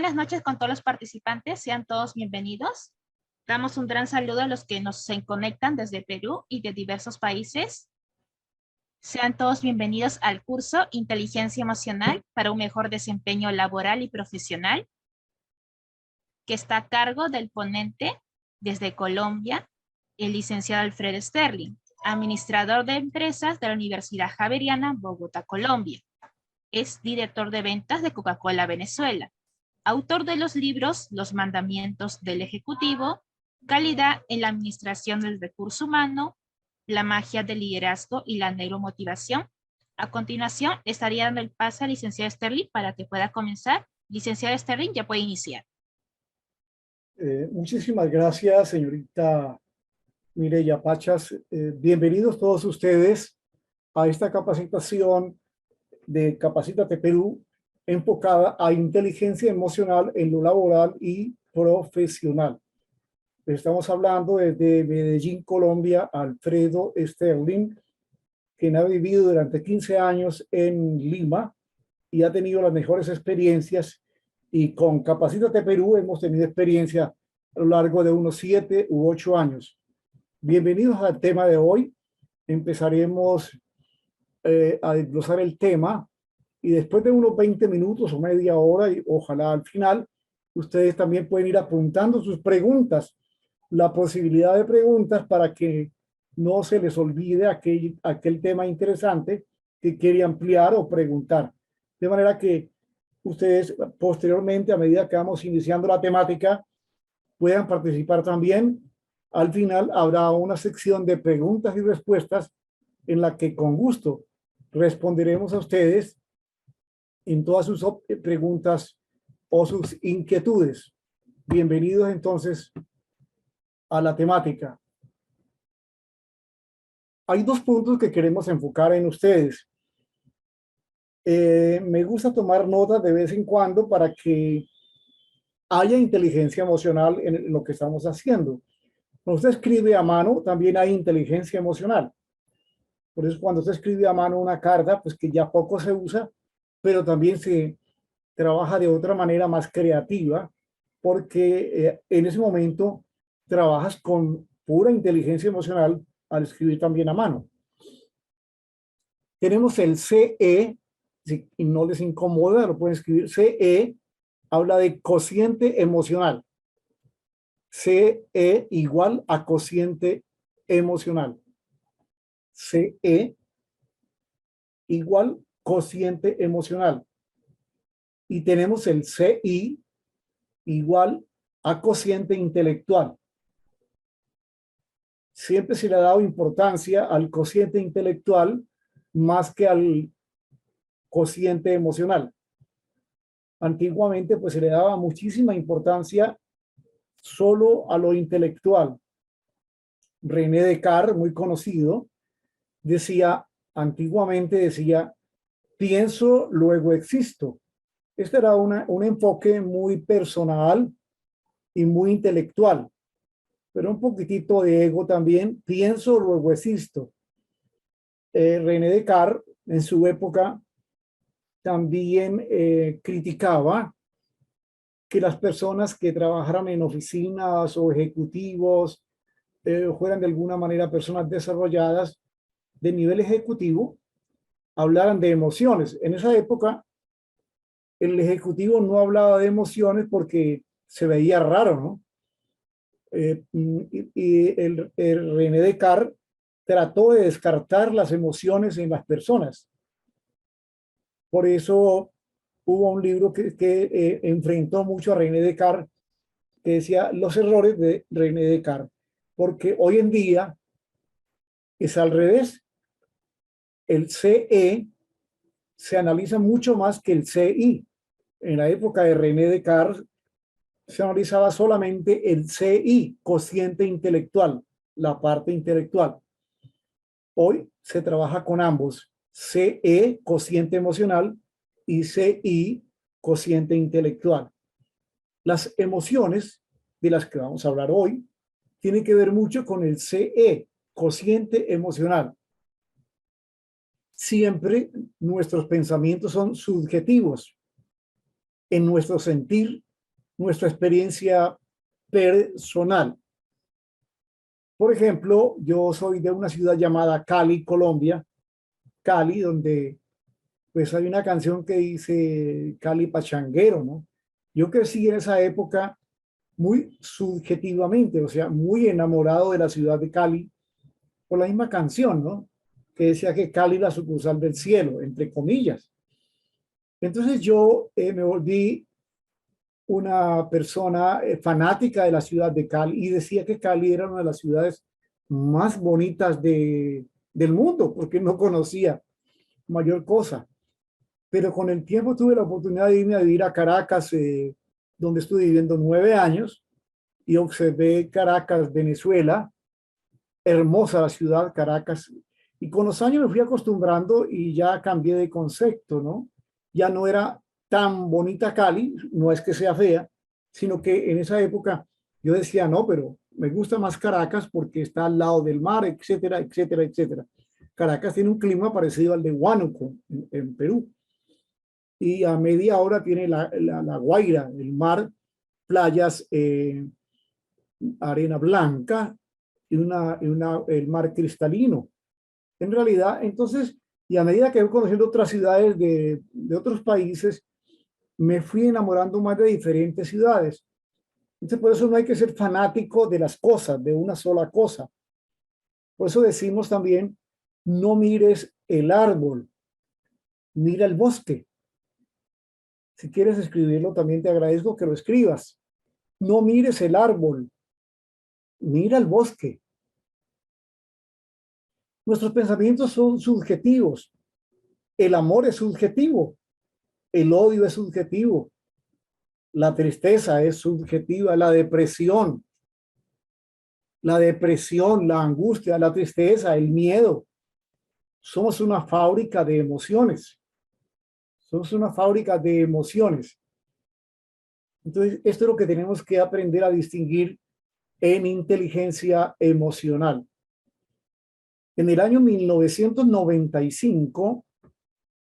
buenas noches con todos los participantes, sean todos bienvenidos. Damos un gran saludo a los que nos se conectan desde Perú y de diversos países. Sean todos bienvenidos al curso Inteligencia Emocional para un mejor desempeño laboral y profesional, que está a cargo del ponente desde Colombia, el licenciado Alfredo Sterling, administrador de empresas de la Universidad Javeriana, Bogotá, Colombia. Es director de ventas de Coca-Cola Venezuela. Autor de los libros Los Mandamientos del Ejecutivo, Calidad en la Administración del Recurso Humano, La Magia del Liderazgo y la Neuromotivación. A continuación, estaría dando el pase al licenciado Sterling para que pueda comenzar. Licenciado Sterling, ya puede iniciar. Muchísimas gracias, señorita Mireya Pachas. Bienvenidos todos ustedes a esta capacitación de Capacítate Perú, enfocada a inteligencia emocional en lo laboral y profesional. Estamos hablando desde Medellín, Colombia, Alfredo Sterling, quien ha vivido durante 15 años en Lima y ha tenido las mejores experiencias, y con Capacítate Perú hemos tenido experiencia a lo largo de unos 7 u 8 años. Bienvenidos al tema de hoy. Empezaremos a desglosar el tema, y después de unos 20 minutos o media hora, y ojalá al final, ustedes también pueden ir apuntando sus preguntas, la posibilidad de preguntas para que no se les olvide aquel tema interesante que quiere ampliar o preguntar. De manera que ustedes posteriormente, a medida que vamos iniciando la temática, puedan participar también. Al final habrá una sección de preguntas y respuestas en la que con gusto responderemos a ustedes en todas sus preguntas o sus inquietudes. Bienvenidos entonces a la temática. Hay dos puntos que queremos enfocar en ustedes. Me gusta tomar notas de vez en cuando para que haya inteligencia emocional en lo que estamos haciendo. Cuando usted escribe a mano, también hay inteligencia emocional. Por eso cuando usted escribe a mano una carta, pues que ya poco se usa, pero también se trabaja de otra manera más creativa, porque en ese momento trabajas con pura inteligencia emocional al escribir también a mano. Tenemos el CE, si no les incomoda, lo pueden escribir. CE habla de cociente emocional. CE igual a cociente emocional. CE igual cociente emocional. Y tenemos el CI igual a cociente intelectual. Siempre se le ha dado importancia al cociente intelectual más que al cociente emocional. Antiguamente pues se le daba muchísima importancia solo a lo intelectual. René Descartes, muy conocido, antiguamente decía, pienso, luego existo. Este era un enfoque muy personal y muy intelectual, pero un poquitito de ego también. Pienso, luego existo. René Descartes, en su época, también criticaba que las personas que trabajaran en oficinas o ejecutivos fueran de alguna manera personas desarrolladas de nivel ejecutivo, hablaran de emociones. En esa época, el ejecutivo no hablaba de emociones porque se veía raro, ¿no? El René Descartes trató de descartar las emociones en las personas. Por eso hubo un libro que enfrentó mucho a René Descartes, que decía los errores de René Descartes, porque hoy en día es al revés. El CE se analiza mucho más que el CI. En la época de René Descartes se analizaba solamente el CI, cociente intelectual, la parte intelectual. Hoy se trabaja con ambos, CE, cociente emocional, y CI, cociente intelectual. Las emociones de las que vamos a hablar hoy tienen que ver mucho con el CE, cociente emocional. Siempre nuestros pensamientos son subjetivos. En nuestro sentir nuestra experiencia personal. Por ejemplo, yo soy de una ciudad llamada Cali, Colombia, Cali, donde pues hay una canción que dice Cali Pachanguero, ¿no? Yo crecí en esa época muy subjetivamente, o sea, muy enamorado de la ciudad de Cali por la misma canción, ¿no? Que decía que Cali la sucursal del cielo, entre comillas. Entonces yo me volví una persona fanática de la ciudad de Cali y decía que Cali era una de las ciudades más bonitas del mundo, porque no conocía mayor cosa. Pero con el tiempo tuve la oportunidad de irme a vivir a Caracas, donde estuve viviendo 9 años, y observé Caracas, Venezuela, hermosa la ciudad, Caracas, y con los años me fui acostumbrando y ya cambié de concepto, ¿no? Ya no era tan bonita Cali, no es que sea fea, sino que en esa época yo decía, no, pero me gusta más Caracas porque está al lado del mar, etcétera, etcétera, etcétera. Caracas tiene un clima parecido al de Huánuco, en Perú, y a media hora tiene la Guaira, el mar, playas, arena blanca y el mar cristalino. En realidad, entonces, y a medida que voy conociendo otras ciudades de otros países, me fui enamorando más de diferentes ciudades. Entonces, por eso no hay que ser fanático de las cosas, de una sola cosa. Por eso decimos también, no mires el árbol, mira el bosque. Si quieres escribirlo, también te agradezco que lo escribas. No mires el árbol, mira el bosque. Nuestros pensamientos son subjetivos. El amor es subjetivo. El odio es subjetivo. La tristeza es subjetiva. La depresión, la angustia, la tristeza, el miedo. Somos una fábrica de emociones. Somos una fábrica de emociones. Entonces, esto es lo que tenemos que aprender a distinguir en inteligencia emocional. En el año 1995,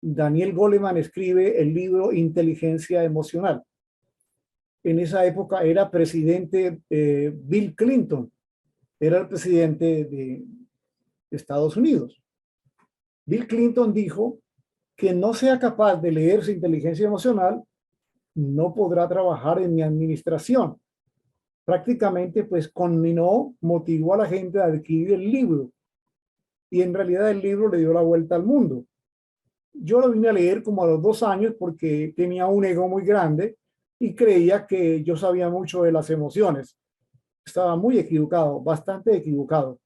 Daniel Goleman escribe el libro Inteligencia Emocional. En esa época era presidente Bill Clinton, era el presidente de Estados Unidos. Bill Clinton dijo que no sea capaz de leer su inteligencia emocional, no podrá trabajar en mi administración. Prácticamente, pues, motivó a la gente a adquirir el libro. Y en realidad el libro le dio la vuelta al mundo. Yo lo vine a leer como a los 2 años porque tenía un ego muy grande y creía que yo sabía mucho de las emociones. Estaba muy equivocado, bastante equivocado.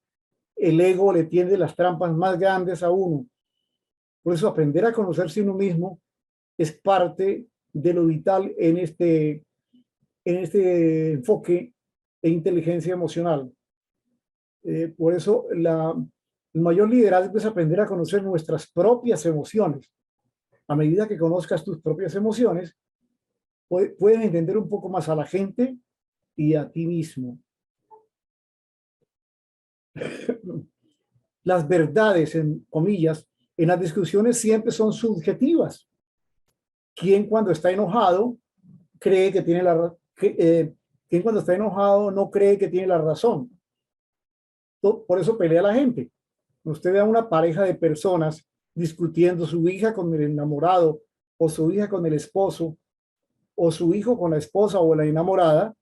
El ego le tiende las trampas más grandes a uno. Por eso aprender a conocerse uno mismo es parte de lo vital en este enfoque de inteligencia emocional. Por eso el mayor liderazgo es aprender a conocer nuestras propias emociones. A medida que conozcas tus propias emociones, puedes entender un poco más a la gente y a ti mismo. Las verdades, en comillas, en las discusiones siempre son subjetivas. ¿Quién cuando está enojado cree que tiene quien cuando está enojado no cree que tiene la razón? Por eso pelea la gente. Usted ve a una pareja de personas discutiendo, su hija con el enamorado o su hija con el esposo o su hijo con la esposa o la enamorada,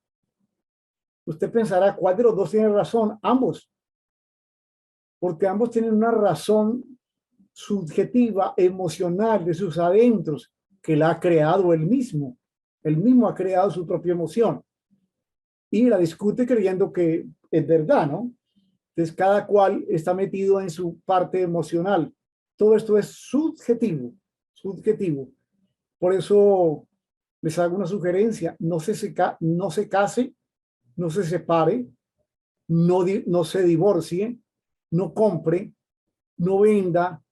usted pensará cuál de los dos tiene razón. Ambos, porque ambos tienen una razón subjetiva, emocional de sus adentros que la ha creado él mismo. Él mismo ha creado su propia emoción y la discute creyendo que es verdad, ¿no? Entonces, cada cual está metido en su parte emocional. Todo esto es subjetivo, subjetivo. Por eso les hago una sugerencia: no se case, no se separe, no se divorcie, no compre, no venda,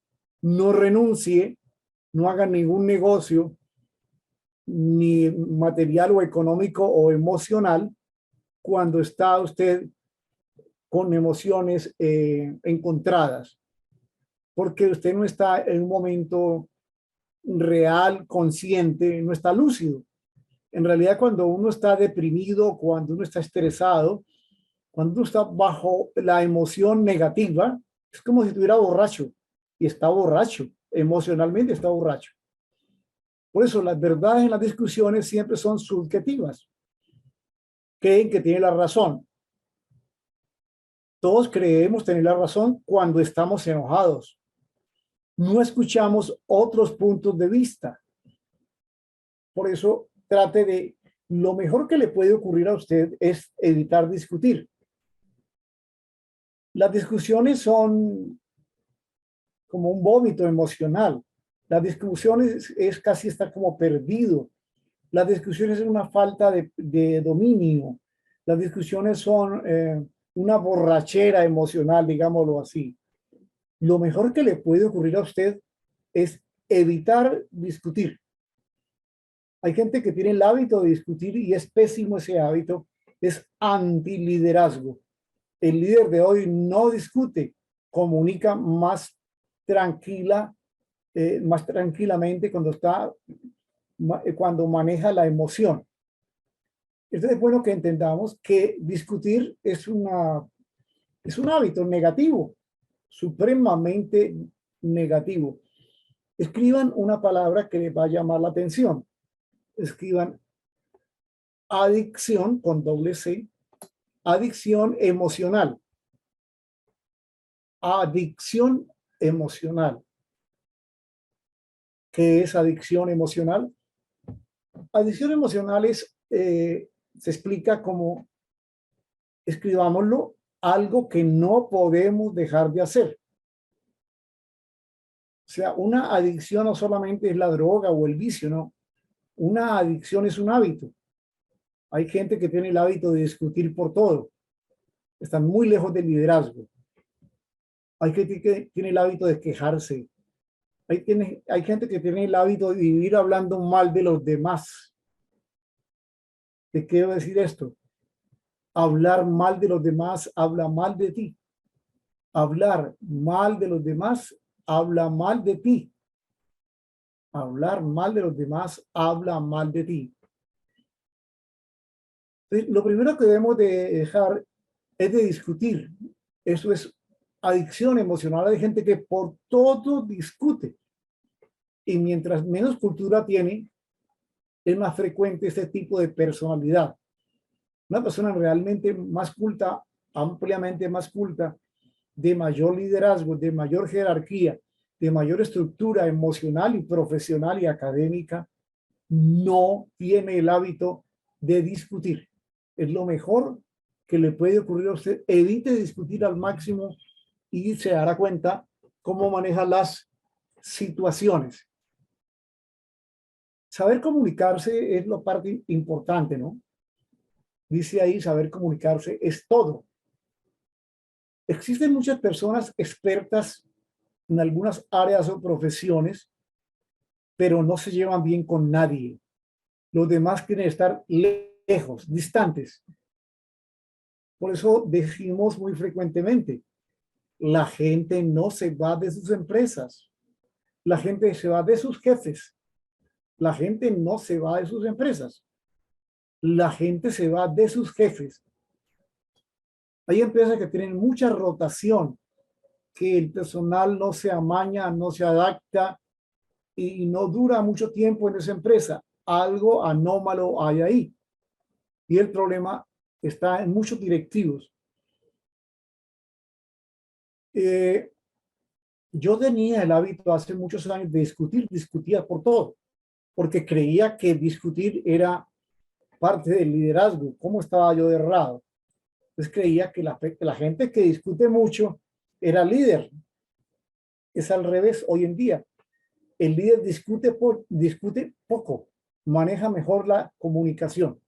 no renuncie, no haga ningún negocio, ni material o económico o emocional, cuando está usted con emociones encontradas, porque usted no está en un momento real, consciente, no está lúcido. En realidad, cuando uno está deprimido, cuando uno está estresado, cuando uno está bajo la emoción negativa, es como si estuviera borracho y está borracho, emocionalmente está borracho. Por eso las verdades en las discusiones siempre son subjetivas. Creen que tienen la razón. Todos creemos tener la razón cuando estamos enojados. No escuchamos otros puntos de vista. Por eso trate de, lo mejor que le puede ocurrir a usted es evitar discutir. Las discusiones son como un vómito emocional. Las discusiones es casi está como perdido. Las discusiones es una falta de dominio. Las discusiones son una borrachera emocional, digámoslo así. Lo mejor que le puede ocurrir a usted es evitar discutir. Hay gente que tiene el hábito de discutir y es pésimo ese hábito. Es antiliderazgo. El líder de hoy no discute, comunica más tranquilamente cuando maneja la emoción. Entonces es bueno que entendamos que discutir es un hábito negativo, supremamente negativo. Escriban una palabra que les va a llamar la atención. Escriban adicción con doble C, adicción emocional. Adicción emocional. ¿Qué es adicción emocional? Adicción emocional se explica como, escribámoslo, algo que no podemos dejar de hacer. O sea, una adicción no solamente es la droga o el vicio, no. Una adicción es un hábito. Hay gente que tiene el hábito de discutir por todo. Están muy lejos del liderazgo. Hay gente que tiene el hábito de quejarse. Hay gente que tiene el hábito de vivir hablando mal de los demás. ¿Qué quiero decir esto? Hablar mal de los demás habla mal de ti. Hablar mal de los demás habla mal de ti. Hablar mal de los demás habla mal de ti. Entonces, lo primero que debemos de dejar es de discutir. Eso es adicción emocional. Hay gente que por todo discute. Y mientras menos cultura tiene, es más frecuente este tipo de personalidad. Una persona realmente más culta, ampliamente más culta, de mayor liderazgo, de mayor jerarquía, de mayor estructura emocional y profesional y académica, no tiene el hábito de discutir. Es lo mejor que le puede ocurrir a usted. Evite discutir al máximo y se dará cuenta cómo maneja las situaciones. Saber comunicarse es la parte importante, ¿no? Dice ahí, saber comunicarse es todo. Existen muchas personas expertas en algunas áreas o profesiones, pero no se llevan bien con nadie. Los demás quieren estar lejos, distantes. Por eso decimos muy frecuentemente, la gente no se va de sus empresas. La gente se va de sus jefes. La gente no se va de sus empresas. La gente se va de sus jefes. Hay empresas que tienen mucha rotación, que el personal no se amaña, no se adapta y no dura mucho tiempo en esa empresa. Algo anómalo hay ahí. Y el problema está en muchos directivos. Yo tenía el hábito hace muchos años de discutía por todo, porque creía que discutir era parte del liderazgo. ¿Cómo estaba yo de errado? Entonces creía que la gente que discute mucho era líder. Es al revés hoy en día. El líder discute poco, maneja mejor la comunicación.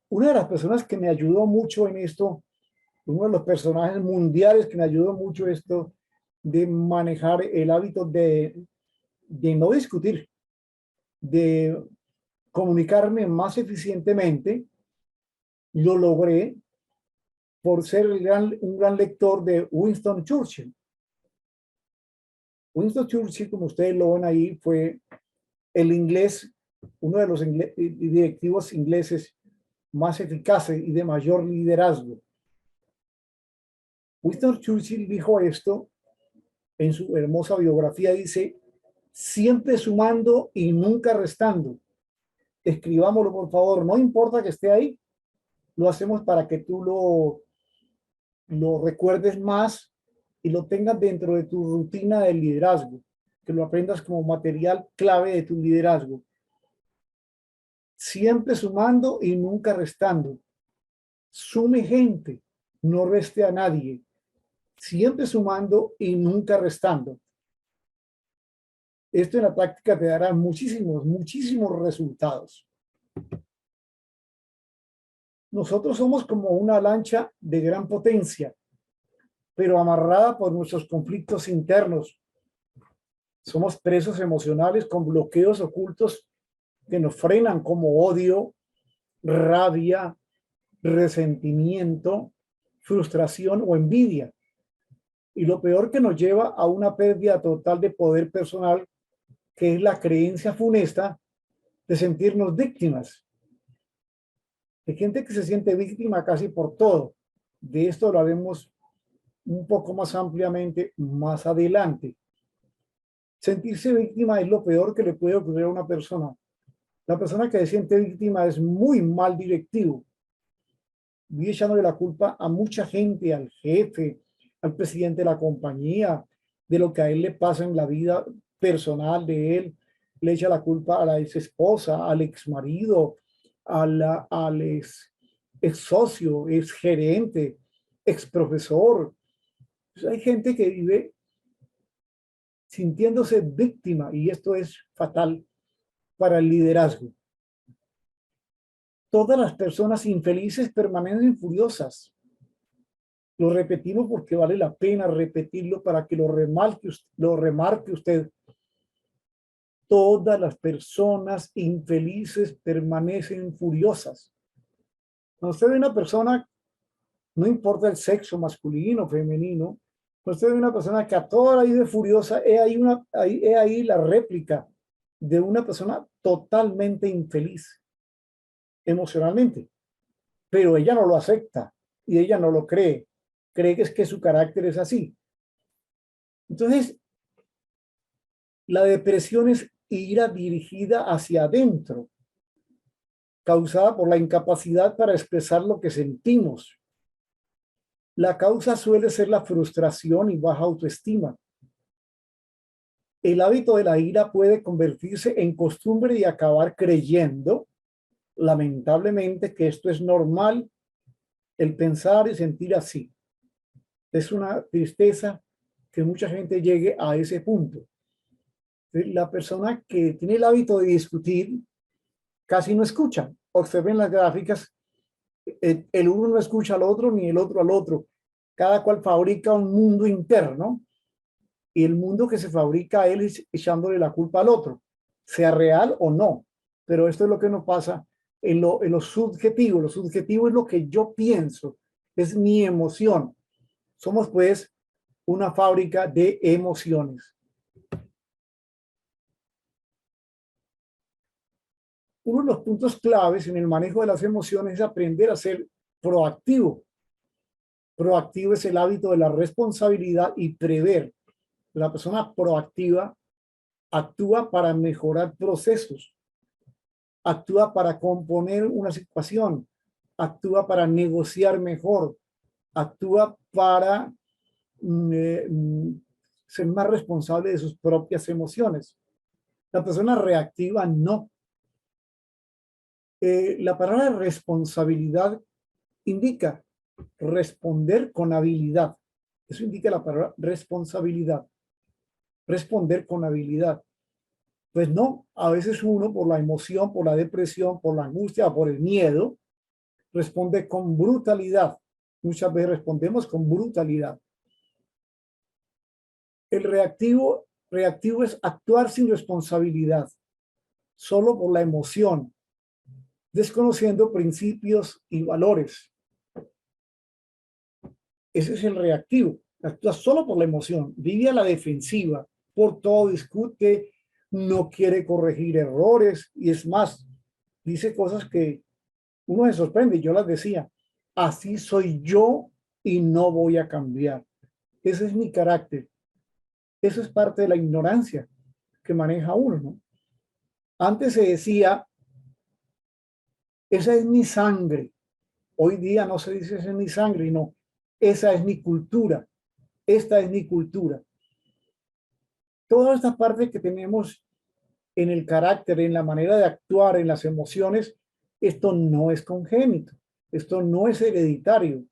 Una de las personas que me ayudó mucho en esto, uno de los personajes mundiales que me ayudó mucho esto de manejar el hábito de no discutir, de comunicarme más eficientemente, lo logré por ser un gran lector de Winston Churchill. Winston Churchill, como ustedes lo ven ahí, fue el inglés uno de los directivos ingleses más eficaces y de mayor liderazgo. Winston Churchill dijo esto en su hermosa biografía, dice, siempre sumando y nunca restando. Escribámoslo, por favor, no importa que esté ahí, lo hacemos para que tú lo recuerdes más y lo tengas dentro de tu rutina de liderazgo, que lo aprendas como material clave de tu liderazgo. Siempre sumando y nunca restando. Sume gente, no reste a nadie. Siempre sumando y nunca restando. Esto en la práctica te dará muchísimos resultados. Nosotros somos como una lancha de gran potencia, pero amarrada por nuestros conflictos internos. Somos presos emocionales con bloqueos ocultos que nos frenan, como odio, rabia, resentimiento, frustración o envidia. Y lo peor, que nos lleva a una pérdida total de poder personal, que es la creencia funesta de sentirnos víctimas. Hay gente que se siente víctima casi por todo. De esto lo haremos un poco más ampliamente más adelante. Sentirse víctima es lo peor que le puede ocurrir a una persona. La persona que se siente víctima es muy mal directivo. Vive echándole la culpa a mucha gente, al jefe, al presidente de la compañía, de lo que a él le pasa en la vida personal de él. Le echa la culpa a la ex esposa, al ex marido, al ex socio, ex gerente, ex profesor. Pues hay gente que vive sintiéndose víctima, y esto es fatal para el liderazgo. Todas las personas infelices permanecen furiosas. Lo repetimos porque vale la pena repetirlo para que lo remarque usted. Todas las personas infelices permanecen furiosas. Cuando usted ve una persona, no importa el sexo, masculino o femenino, cuando usted ve una persona que a toda la vida es furiosa, he ahí la réplica de una persona totalmente infeliz emocionalmente. Pero ella no lo acepta y ella no lo cree. Cree que es que su carácter es así. Entonces, la depresión es ira dirigida hacia adentro, causada por la incapacidad para expresar lo que sentimos. La causa suele ser la frustración y baja autoestima. El hábito de la ira puede convertirse en costumbre y acabar creyendo, lamentablemente, que esto es normal, el pensar y sentir así. Es una tristeza que mucha gente llegue a ese punto. La persona que tiene el hábito de discutir casi no escucha. Observen las gráficas, el uno no escucha al otro ni el otro al otro. Cada cual fabrica un mundo interno, y el mundo que se fabrica a él es echándole la culpa al otro, sea real o no. Pero esto es lo que nos pasa en lo subjetivo. Lo subjetivo es lo que yo pienso, es mi emoción. Somos pues una fábrica de emociones. Uno de los puntos claves en el manejo de las emociones es aprender a ser proactivo. Proactivo es el hábito de la responsabilidad y prever. La persona proactiva actúa para mejorar procesos, actúa para componer una situación, actúa para negociar mejor, actúa para ser más responsable de sus propias emociones. La persona reactiva no. La palabra responsabilidad indica responder con habilidad. Eso indica la palabra responsabilidad. Responder con habilidad. Pues no, a veces uno, por la emoción, por la depresión, por la angustia, por el miedo, responde con brutalidad. Muchas veces respondemos con brutalidad. El reactivo es actuar sin responsabilidad, solo por la emoción, desconociendo principios y valores. Ese es el reactivo. Actúa solo por la emoción, vive a la defensiva, por todo discute, no quiere corregir errores y es más, dice cosas que uno se sorprende. Yo las decía, así soy yo y no voy a cambiar. Ese es mi carácter. Eso es parte de la ignorancia que maneja uno, ¿no? Antes se decía, esa es mi sangre. Hoy día no se dice esa es mi sangre, no, esa es mi cultura. Esta es mi cultura. Todas estas partes que tenemos en el carácter, en la manera de actuar, en las emociones, esto no es congénito, esto no es hereditario.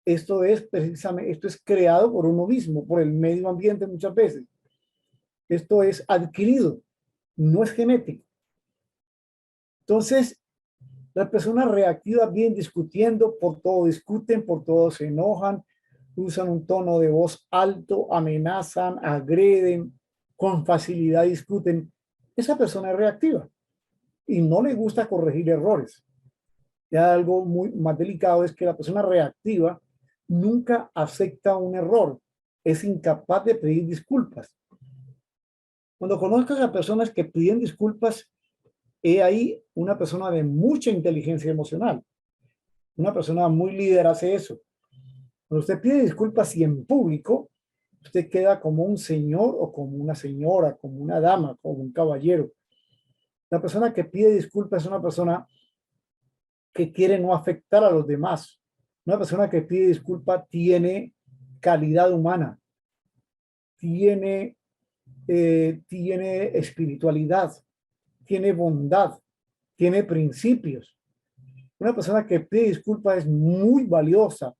Esto es precisamente, esto es creado por uno mismo, por el medio ambiente muchas veces. Esto es adquirido, no es genético. Entonces, las personas reactivas vienen discutiendo, por todo discuten, por todo se enojan, usan un tono de voz alto, amenazan, agreden, con facilidad discuten. Esa persona es reactiva y no le gusta corregir errores. Ya algo muy más delicado es que la persona reactiva nunca acepta un error, es incapaz de pedir disculpas. Cuando conozcas a personas que piden disculpas, he ahí una persona de mucha inteligencia emocional. Una persona muy líder hace eso. Cuando usted pide disculpas y en público, usted queda como un señor o como una señora, como una dama, como un caballero. La persona que pide disculpas es una persona que quiere no afectar a los demás. Una persona que pide disculpas tiene calidad humana, tiene espiritualidad, tiene bondad, tiene principios. Una persona que pide disculpas es muy valiosa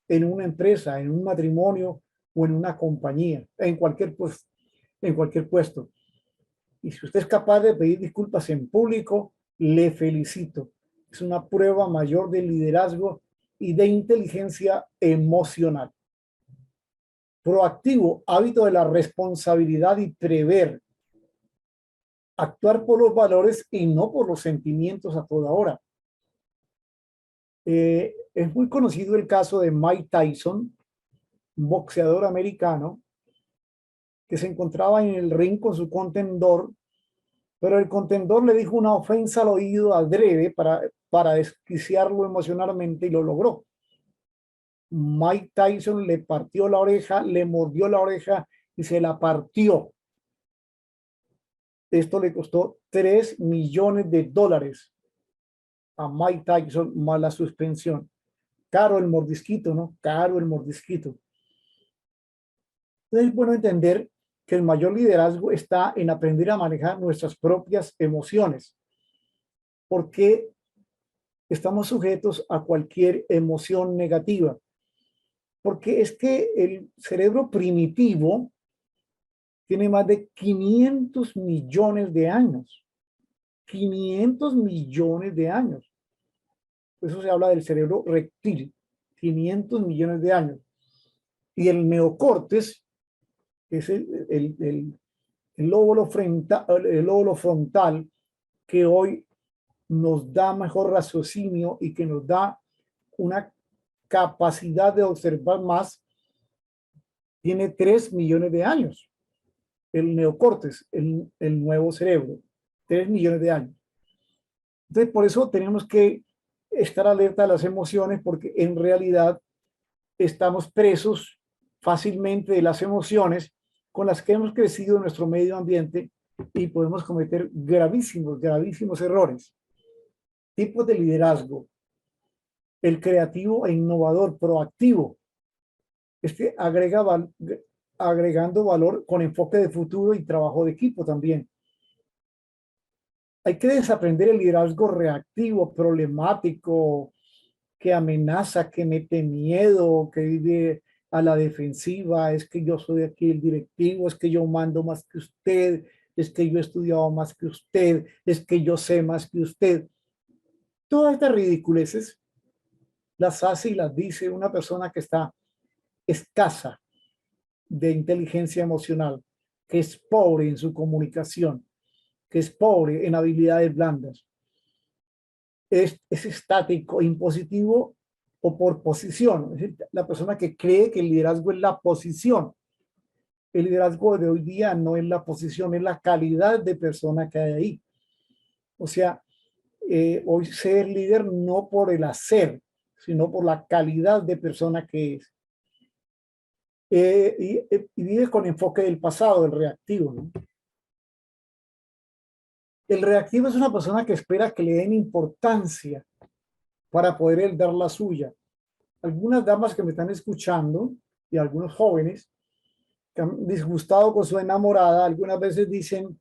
en una empresa, en un matrimonio o en una compañía, en cualquier puesto. Y si usted es capaz de pedir disculpas en público, le felicito. Es una prueba mayor de liderazgo y de inteligencia emocional. Proactivo, hábito de la responsabilidad y prever. Actuar por los valores y no por los sentimientos a toda hora. Es muy conocido el caso de Mike Tyson, un boxeador americano, que se encontraba en el ring con su contendor, pero el contendor le dijo una ofensa al oído adrede para desquiciarlo emocionalmente y lo logró. Mike Tyson le partió la oreja, le mordió la oreja y se la partió. Esto le costó $3 millones a Mike Tyson más la suspensión. Caro el mordisquito, ¿no? Caro el mordisquito. Entonces es bueno entender que el mayor liderazgo está en aprender a manejar nuestras propias emociones, porque estamos sujetos a cualquier emoción negativa. Porque es que el cerebro primitivo tiene más de 500 millones de años. 500 millones de años. Eso se habla del cerebro reptil. 500 millones de años. Y el neocórtex, que es el lóbulo frontal, que hoy nos da mejor raciocinio y que nos da una capacidad de observar más, tiene 3 millones de años. El neocórtex, el nuevo cerebro, 3 millones de años. Entonces, por eso tenemos que estar alerta a las emociones, porque en realidad estamos presos fácilmente de las emociones con las que hemos crecido en nuestro medio ambiente y podemos cometer gravísimos, gravísimos errores. Tipos de liderazgo. El creativo e innovador, proactivo. Agregando valor con enfoque de futuro y trabajo de equipo también. Hay que desaprender el liderazgo reactivo, problemático, que amenaza, que mete miedo, que vive a la defensiva. Es que yo soy aquí el directivo, es que yo mando más que usted, es que yo he estudiado más que usted, es que yo sé más que usted. Todas estas ridiculeces las hace y las dice una persona que está escasa de inteligencia emocional, que es pobre en su comunicación, que es pobre en habilidades blandas. Es estático, impositivo o por posición. Es decir, la persona que cree que el liderazgo es la posición. El liderazgo de hoy día no es la posición, es la calidad de persona que hay ahí. O sea, hoy ser líder no por el hacer, sino por la calidad de persona que es. Y vive con enfoque del pasado, el reactivo, ¿no? El reactivo es una persona que espera que le den importancia para poder él dar la suya. Algunas damas que me están escuchando y algunos jóvenes que han disgustado con su enamorada, algunas veces dicen,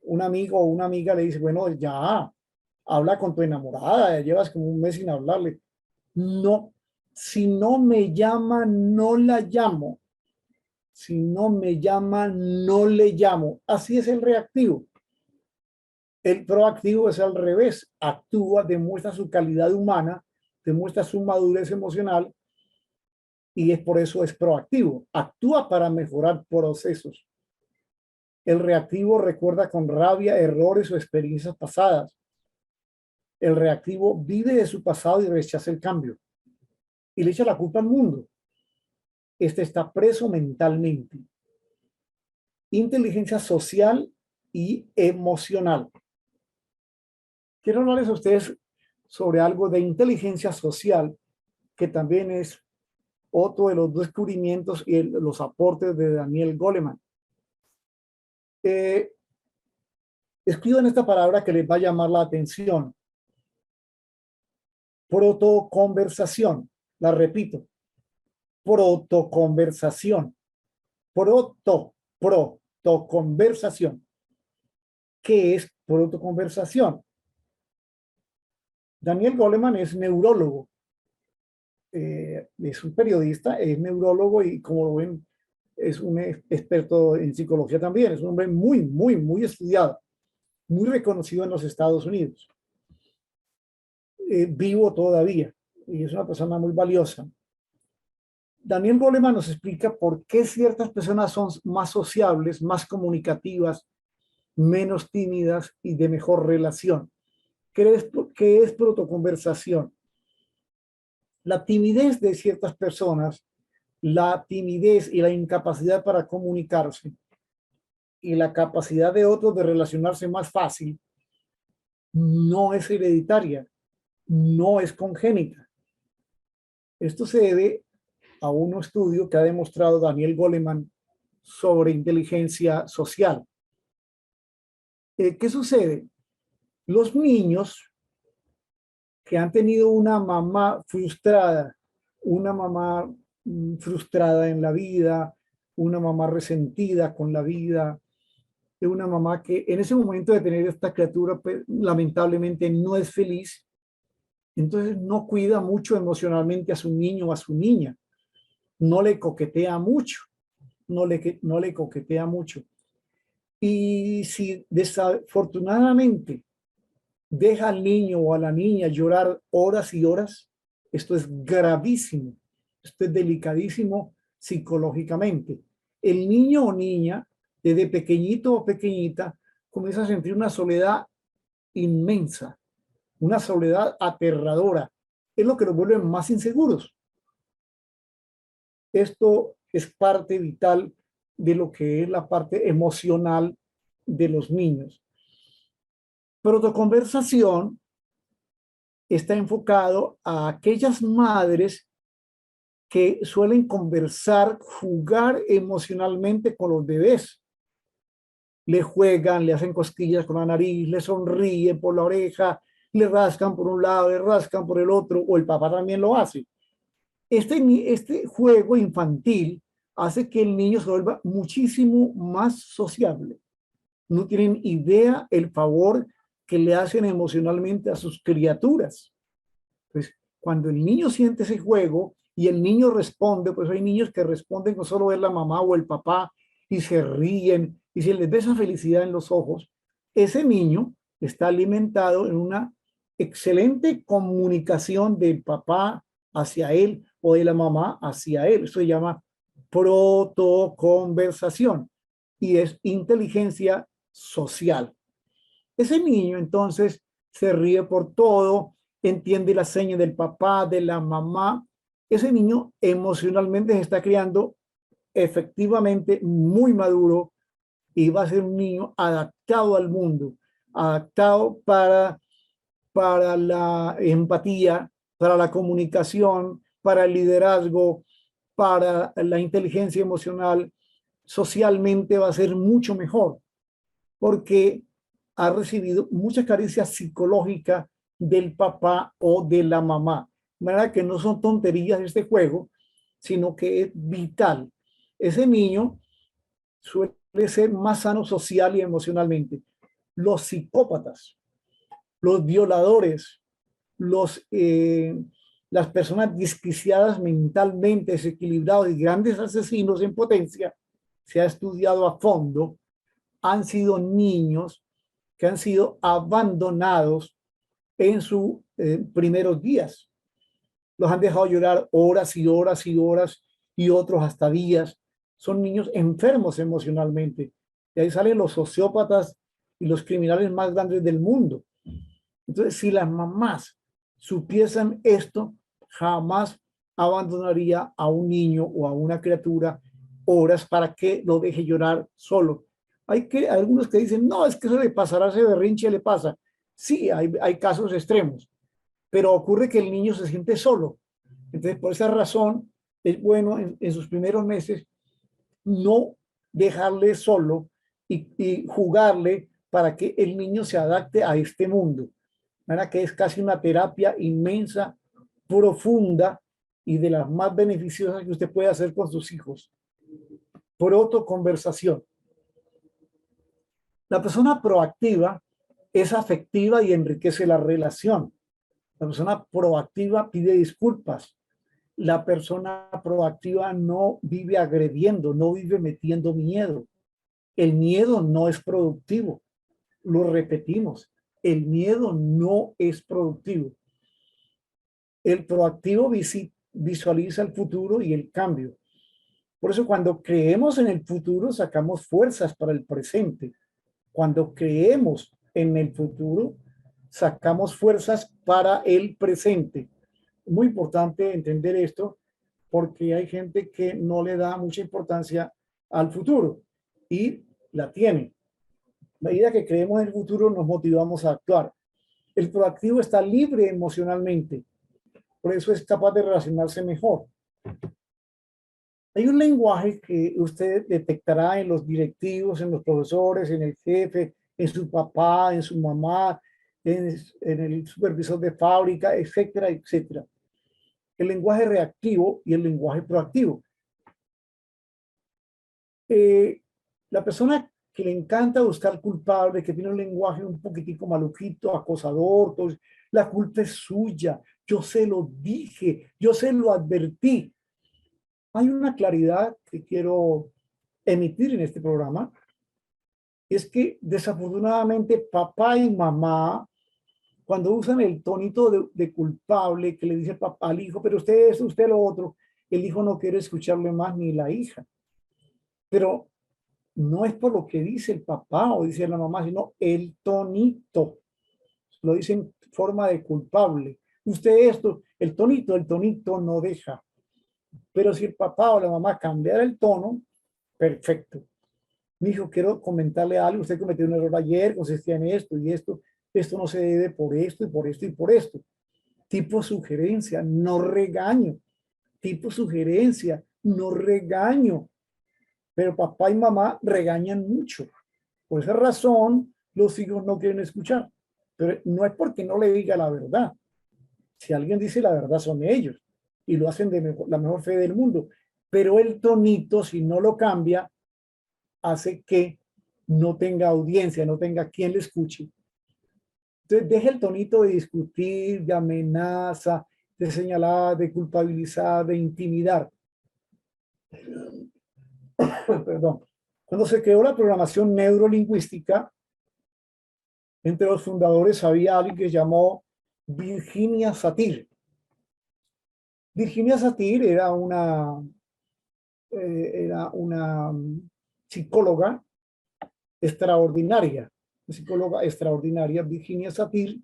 un amigo o una amiga le dice, bueno, ya, habla con tu enamorada, ya llevas como un mes sin hablarle. No, si no me llama, no la llamo. Si no me llama, no le llamo. Así es el reactivo. El proactivo es al revés, actúa, demuestra su calidad humana, demuestra su madurez emocional y es por eso es proactivo. Actúa para mejorar procesos. El reactivo recuerda con rabia errores o experiencias pasadas. El reactivo vive de su pasado y rechaza el cambio y le echa la culpa al mundo. Este está preso mentalmente. Inteligencia social y emocional. Quiero hablarles a ustedes sobre algo de inteligencia social, que también es otro de los descubrimientos y los aportes de Daniel Goleman. Escriban esta palabra que les va a llamar la atención. Protoconversación. La repito. Protoconversación. Protoconversación. ¿Qué es protoconversación? Daniel Goleman es neurólogo. Es un periodista, es neurólogo y como lo ven, es un experto en psicología también. Es un hombre muy estudiado, muy reconocido en los Estados Unidos. Vivo todavía y es una persona muy valiosa. Daniel Goleman nos explica por qué ciertas personas son más sociables, más comunicativas, menos tímidas y de mejor relación. ¿Qué es protoconversación? La timidez de ciertas personas, la timidez y la incapacidad para comunicarse y la capacidad de otros de relacionarse más fácil no es hereditaria, no es congénita. Esto se debe a un estudio que ha demostrado Daniel Goleman sobre inteligencia social. ¿Qué sucede? Los niños que han tenido una mamá frustrada en la vida, una mamá resentida con la vida, una mamá que en ese momento de tener esta criatura, pues, lamentablemente no es feliz, entonces no cuida mucho emocionalmente a su niño o a su niña, no le coquetea mucho, no le coquetea mucho. Y si desafortunadamente deja al niño o a la niña llorar horas y horas, esto es gravísimo, esto es delicadísimo psicológicamente. El niño o niña, desde pequeñito o pequeñita, comienza a sentir una soledad inmensa, una soledad aterradora. Es lo que los vuelve más inseguros. Esto es parte vital de lo que es la parte emocional de los niños. Protoconversación está enfocado a aquellas madres que suelen conversar, jugar emocionalmente con los bebés. Le juegan, le hacen cosquillas con la nariz, le sonríen por la oreja, le rascan por un lado, le rascan por el otro, o el papá también lo hace. Este juego infantil hace que el niño se vuelva muchísimo más sociable. No tienen idea el favor que le hacen emocionalmente a sus criaturas. Pues cuando el niño siente ese juego y el niño responde, pues hay niños que responden con solo ver la mamá o el papá y se ríen y se les ve esa felicidad en los ojos. Ese niño está alimentado en una excelente comunicación del papá hacia él o de la mamá hacia él. Eso se llama protoconversación y es inteligencia social. Ese niño entonces se ríe por todo, entiende las señas del papá, de la mamá. Ese niño emocionalmente se está criando efectivamente muy maduro y va a ser un niño adaptado al mundo, adaptado para la empatía, para la comunicación, para el liderazgo, para la inteligencia emocional. Socialmente va a ser mucho mejor porque ha recibido mucha carencia psicológica del papá o de la mamá. De manera que no son tonterías este juego, sino que es vital. Ese niño suele ser más sano social y emocionalmente. Los psicópatas, los violadores, los, las personas desquiciadas mentalmente, desequilibrados y grandes asesinos en potencia, se ha estudiado a fondo, han sido niños que han sido abandonados en sus primeros días. Los han dejado llorar horas y horas y horas y otros hasta días. Son niños enfermos emocionalmente. Y ahí salen los sociópatas y los criminales más grandes del mundo. Entonces, si las mamás supiesen esto, jamás abandonaría a un niño o a una criatura horas para que lo deje llorar solo. Hay algunos que dicen, no, es que eso le pasará, ese berrinche le pasa. Sí, hay casos extremos, pero ocurre que el niño se siente solo. Entonces, por esa razón, es bueno en sus primeros meses no dejarle solo y jugarle para que el niño se adapte a este mundo. ¿Verdad? Que es casi una terapia inmensa, profunda y de las más beneficiosas que usted puede hacer con sus hijos. Protoconversación. La persona proactiva es afectiva y enriquece la relación. La persona proactiva pide disculpas. La persona proactiva no vive agrediendo, no vive metiendo miedo. El miedo no es productivo. Lo repetimos. El miedo no es productivo. El proactivo visualiza el futuro y el cambio. Por eso cuando creemos en el futuro, sacamos fuerzas para el presente. Cuando creemos en el futuro, sacamos fuerzas para el presente. Muy importante entender esto porque hay gente que no le da mucha importancia al futuro y la tiene. A medida que creemos en el futuro, nos motivamos a actuar. El proactivo está libre emocionalmente, por eso es capaz de relacionarse mejor. Hay un lenguaje que usted detectará en los directivos, en los profesores, en el jefe, en su papá, en su mamá, en el supervisor de fábrica, etcétera, etcétera. El lenguaje reactivo y el lenguaje proactivo. La persona que le encanta buscar culpable, que tiene un lenguaje un poquitico maluquito, acosador, todo, la culpa es suya, yo se lo dije, yo se lo advertí. Hay una claridad que quiero emitir en este programa, es que desafortunadamente papá y mamá, cuando usan el tonito de culpable que le dice papá al hijo, pero usted es usted lo otro, el hijo no quiere escucharle más ni la hija. Pero no es por lo que dice el papá o dice la mamá, sino el tonito. Lo dice en forma de culpable. Usted esto, el tonito no deja. Pero si el papá o la mamá cambiara el tono, perfecto. Mi hijo, quiero comentarle algo. Usted cometió un error ayer, consistía en esto y esto. Esto no se debe por esto y por esto y por esto. Tipo sugerencia, no regaño. Tipo sugerencia, no regaño. Pero papá y mamá regañan mucho. Por esa razón, los hijos no quieren escuchar. Pero no es porque no le diga la verdad. Si alguien dice la verdad, son ellos. Y lo hacen de la mejor fe del mundo. Pero el tonito, si no lo cambia, hace que no tenga audiencia, no tenga quien le escuche. Entonces, deje el tonito de discutir, de amenaza, de señalar, de culpabilizar, de intimidar. Perdón. Cuando se creó la programación neurolingüística, entre los fundadores había alguien que se llamó Virginia Satir. Virginia Satir era una psicóloga extraordinaria, Virginia Satir.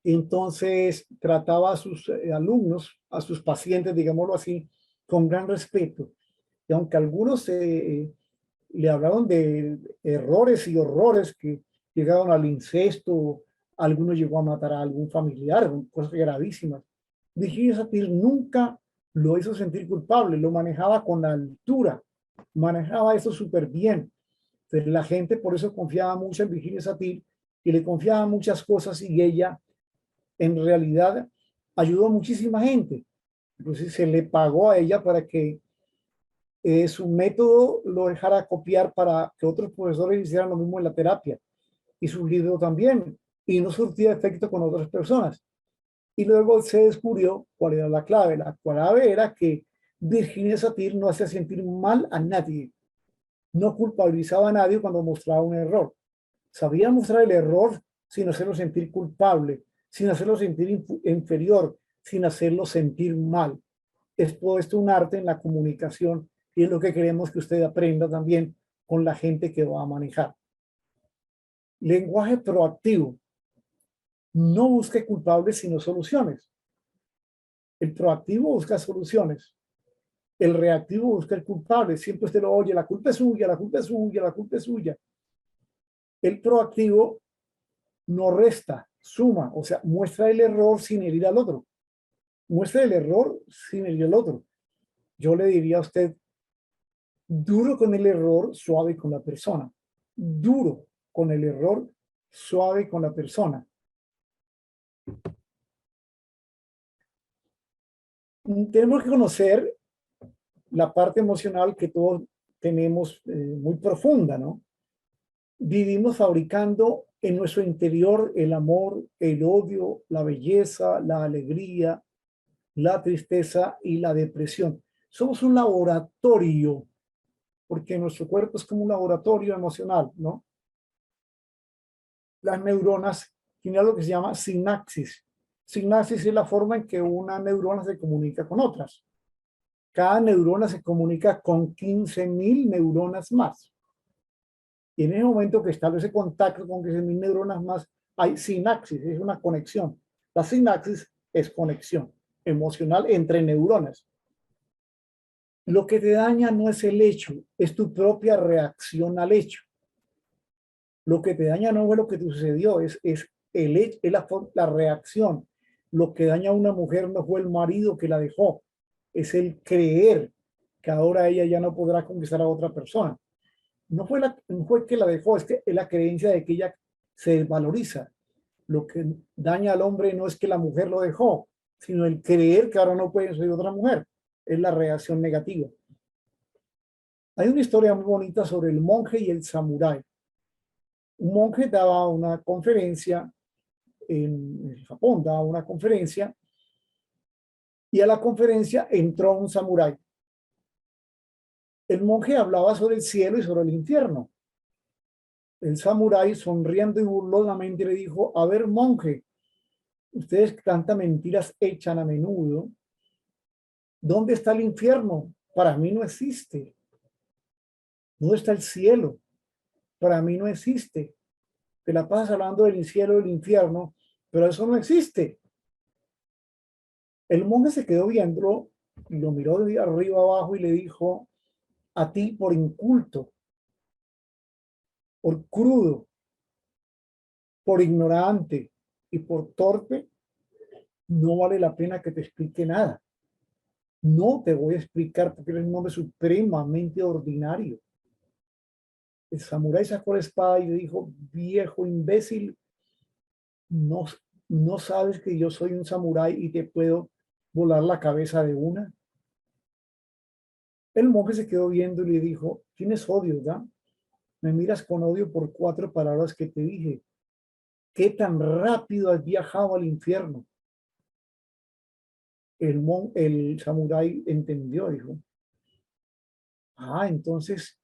Entonces trataba a sus alumnos, a sus pacientes, digámoslo así, con gran respeto. Y aunque algunos le hablaron de errores y horrores que llegaron al incesto, algunos llegó a matar a algún familiar, cosas gravísimas. Virginia Satir nunca lo hizo sentir culpable, lo manejaba con altura, manejaba eso súper bien. Pero la gente por eso confiaba mucho en Virginia Satir y le confiaba muchas cosas y ella en realidad ayudó a muchísima gente. Entonces se le pagó a ella para que su método lo dejara copiar para que otros profesores hicieran lo mismo en la terapia y su libro también, y no surtía efecto con otras personas. Y luego se descubrió cuál era la clave. La clave era que Virginia Satir no hacía sentir mal a nadie, no culpabilizaba a nadie cuando mostraba un error. Sabía mostrar el error sin hacerlo sentir culpable, sin hacerlo sentir inferior, sin hacerlo sentir mal. Es todo esto un arte en la comunicación y es lo que queremos que usted aprenda también con la gente que va a manejar. Lenguaje proactivo. No busque culpables sino soluciones. El proactivo busca soluciones. El reactivo busca el culpable. Siempre usted lo oye, la culpa es suya, la culpa es suya, la culpa es suya. El proactivo no resta, suma, o sea, muestra el error sin herir al otro. Muestra el error sin herir al otro. Yo le diría a usted, duro con el error, suave con la persona. Duro con el error, suave con la persona. Tenemos que conocer la parte emocional que todos tenemos muy profunda, ¿no? Vivimos fabricando en nuestro interior el amor, el odio, la belleza, la alegría, la tristeza y la depresión. Somos un laboratorio, porque nuestro cuerpo es como un laboratorio emocional, ¿no? Las neuronas tienen algo que se llama sinapsis. Sinapsis es la forma en que una neurona se comunica con otras. Cada neurona se comunica con 15.000 neuronas más. Y en ese momento que establece contacto con 15.000 neuronas más, hay sinapsis, es una conexión. La sinapsis es conexión emocional entre neuronas. Lo que te daña no es el hecho, es tu propia reacción al hecho. Lo que te daña no fue lo que te sucedió, es el hecho, es la reacción. Lo que daña a una mujer no fue el marido que la dejó, es el creer que ahora ella ya no podrá conquistar a otra persona. No fue que la dejó, es que es la creencia de que ella se desvaloriza. Lo que daña al hombre no es que la mujer lo dejó, sino el creer que ahora no puede ser otra mujer. Es la reacción negativa. Hay una historia muy bonita sobre el monje y el samurái. Un monje daba una conferencia en Japón, daba una conferencia y a la conferencia entró un samurái. El monje hablaba sobre el cielo y sobre el infierno. El samurái, sonriendo y burlonamente, le dijo: a ver, monje, ustedes tantas mentiras echan a menudo. ¿Dónde está el infierno? Para mí no existe. ¿Dónde está el cielo? Para mí no existe. Te la pasas hablando del cielo y del infierno, pero eso no existe. El monje se quedó viéndolo y lo miró de arriba abajo y le dijo: a ti por inculto, por crudo, por ignorante y por torpe, no vale la pena que te explique nada. No te voy a explicar porque eres un hombre supremamente ordinario. El samurái sacó la espada y le dijo: viejo imbécil, no, no sabes que yo soy un samurái y te puedo volar la cabeza de una. El monje se quedó viendo y le dijo: tienes odio, ¿verdad? Me miras con odio por 4 palabras que te dije. ¿Qué tan rápido has viajado al infierno? El samurái entendió, dijo: entonces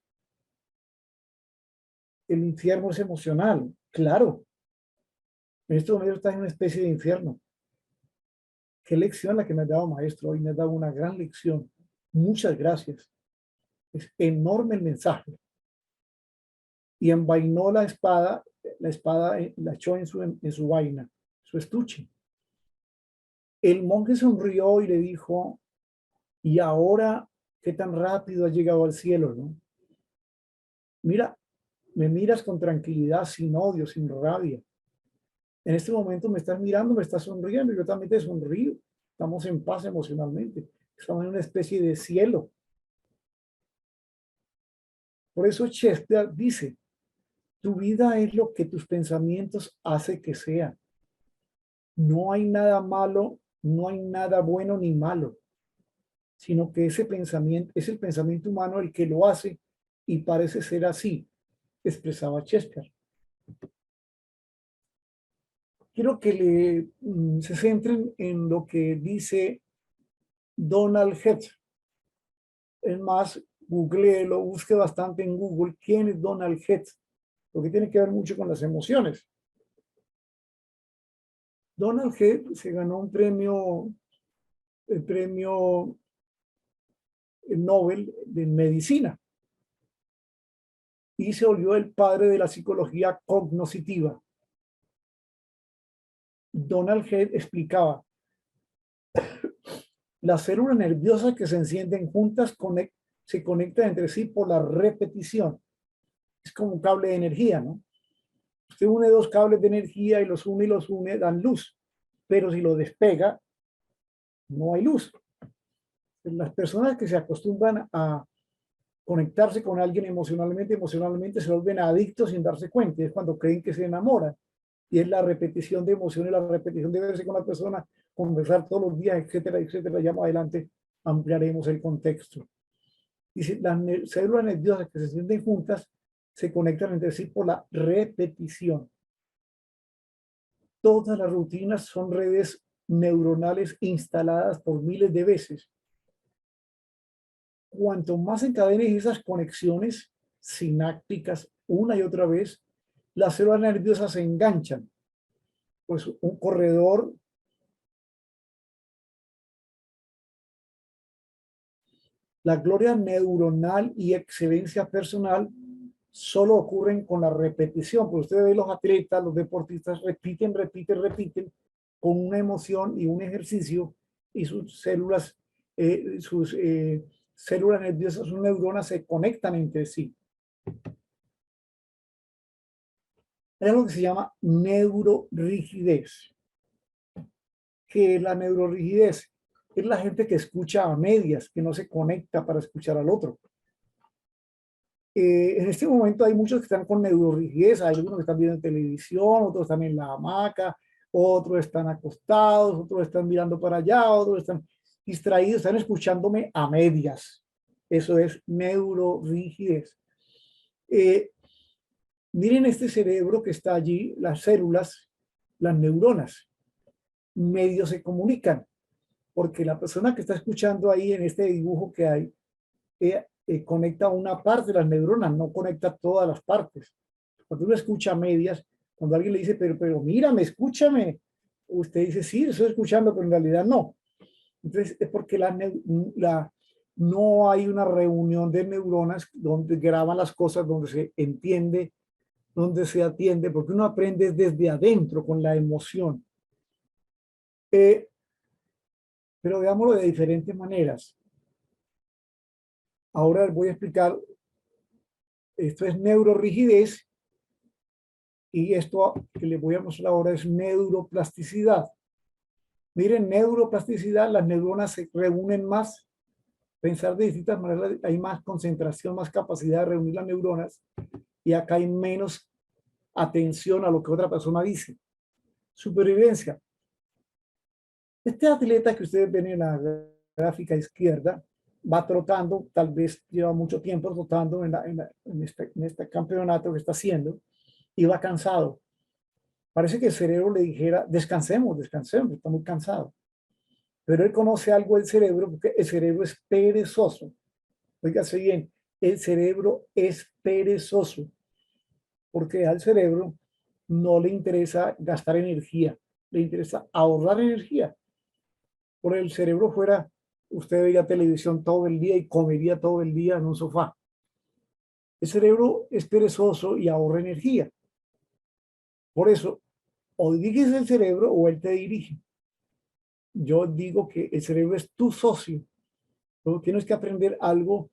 el infierno es emocional. Claro, en este momento estás en una especie de infierno. Qué lección la que me has dado, maestro. Hoy me has dado una gran lección. Muchas gracias. Es enorme el mensaje. Y envainó la espada la echó en su vaina, su estuche. El monje sonrió y le dijo: y ahora qué tan rápido has llegado al cielo, ¿no? Mira, me miras con tranquilidad, sin odio, sin rabia. En este momento me estás mirando, me estás sonriendo, yo también te sonrío. Estamos en paz emocionalmente. Estamos en una especie de cielo. Por eso Shakespeare dice, tu vida es lo que tus pensamientos hacen que sea. No hay nada malo, no hay nada bueno ni malo, sino que ese pensamiento es el pensamiento humano el que lo hace y parece ser así, expresaba Shakespeare. Quiero que se centren en lo que dice Donald Heath. Es más, googleelo, busque bastante en Google quién es Donald Heath, porque tiene que ver mucho con las emociones. Donald Heath se ganó un premio, el premio Nobel de Medicina y se volvió el padre de la psicología cognoscitiva. Donald Heath explicaba, las células nerviosas que se encienden juntas se conectan entre sí por la repetición. Es como un cable de energía, ¿no? Usted une dos cables de energía y los une, dan luz. Pero si lo despega, no hay luz. Las personas que se acostumbran a conectarse con alguien emocionalmente se vuelven adictos sin darse cuenta. Es cuando creen que se enamoran. Y es la repetición de emociones, la repetición de verse con la persona, conversar todos los días, etcétera, etcétera. Ya más adelante ampliaremos el contexto. Dice, las células nerviosas que se sienten juntas se conectan entre sí por la repetición. Todas las rutinas son redes neuronales instaladas por miles de veces. Cuanto más encadenes esas conexiones sinápticas una y otra vez, las células nerviosas se enganchan. Pues un corredor, la gloria neuronal y excelencia personal solo ocurren con la repetición. Pues usted ve los atletas, los deportistas repiten, repiten, repiten con una emoción y un ejercicio y sus células, células nerviosas, sus neuronas se conectan entre sí. Hay algo que se llama neurorigidez. ¿Qué es la neurorigidez? Es la gente que escucha a medias, que no se conecta para escuchar al otro. En este momento hay muchos que están con neurorigidez, hay algunos que están viendo televisión, otros están en la hamaca, otros están acostados, otros están mirando para allá, otros están distraídos, están escuchándome a medias. Eso es neurorigidez. Miren este cerebro que está allí, las células, las neuronas, medio se comunican, porque la persona que está escuchando ahí en este dibujo que hay, conecta una parte de las neuronas, no conecta todas las partes. Cuando uno escucha a medias, cuando alguien le dice, pero mírame, escúchame, usted dice, sí, estoy escuchando, pero en realidad no. Entonces, es porque no hay una reunión de neuronas donde graban las cosas, donde se entiende, donde se atiende, porque uno aprende desde adentro, con la emoción. Pero veámoslo de diferentes maneras. Ahora les voy a explicar, esto es neurorigidez y esto que les voy a mostrar ahora es neuroplasticidad. Miren, neuroplasticidad, las neuronas se reúnen más, pensar de distintas maneras, hay más concentración, más capacidad de reunir las neuronas y acá hay menos atención a lo que otra persona dice. Supervivencia. Este atleta que ustedes ven en la gráfica izquierda va trotando, tal vez lleva mucho tiempo trotando en este campeonato que está haciendo y va cansado. Parece que el cerebro le dijera, descansemos, descansemos, está muy cansado. Pero él conoce algo del cerebro porque el cerebro es perezoso. Óigase bien, el cerebro es perezoso porque al cerebro no le interesa gastar energía, le interesa ahorrar energía. Por el cerebro fuera, usted vería televisión todo el día y comería todo el día en un sofá. El cerebro es perezoso y ahorra energía. Por eso, o diriges el cerebro o él te dirige. Yo digo que el cerebro es tu socio. Luego tienes que aprender algo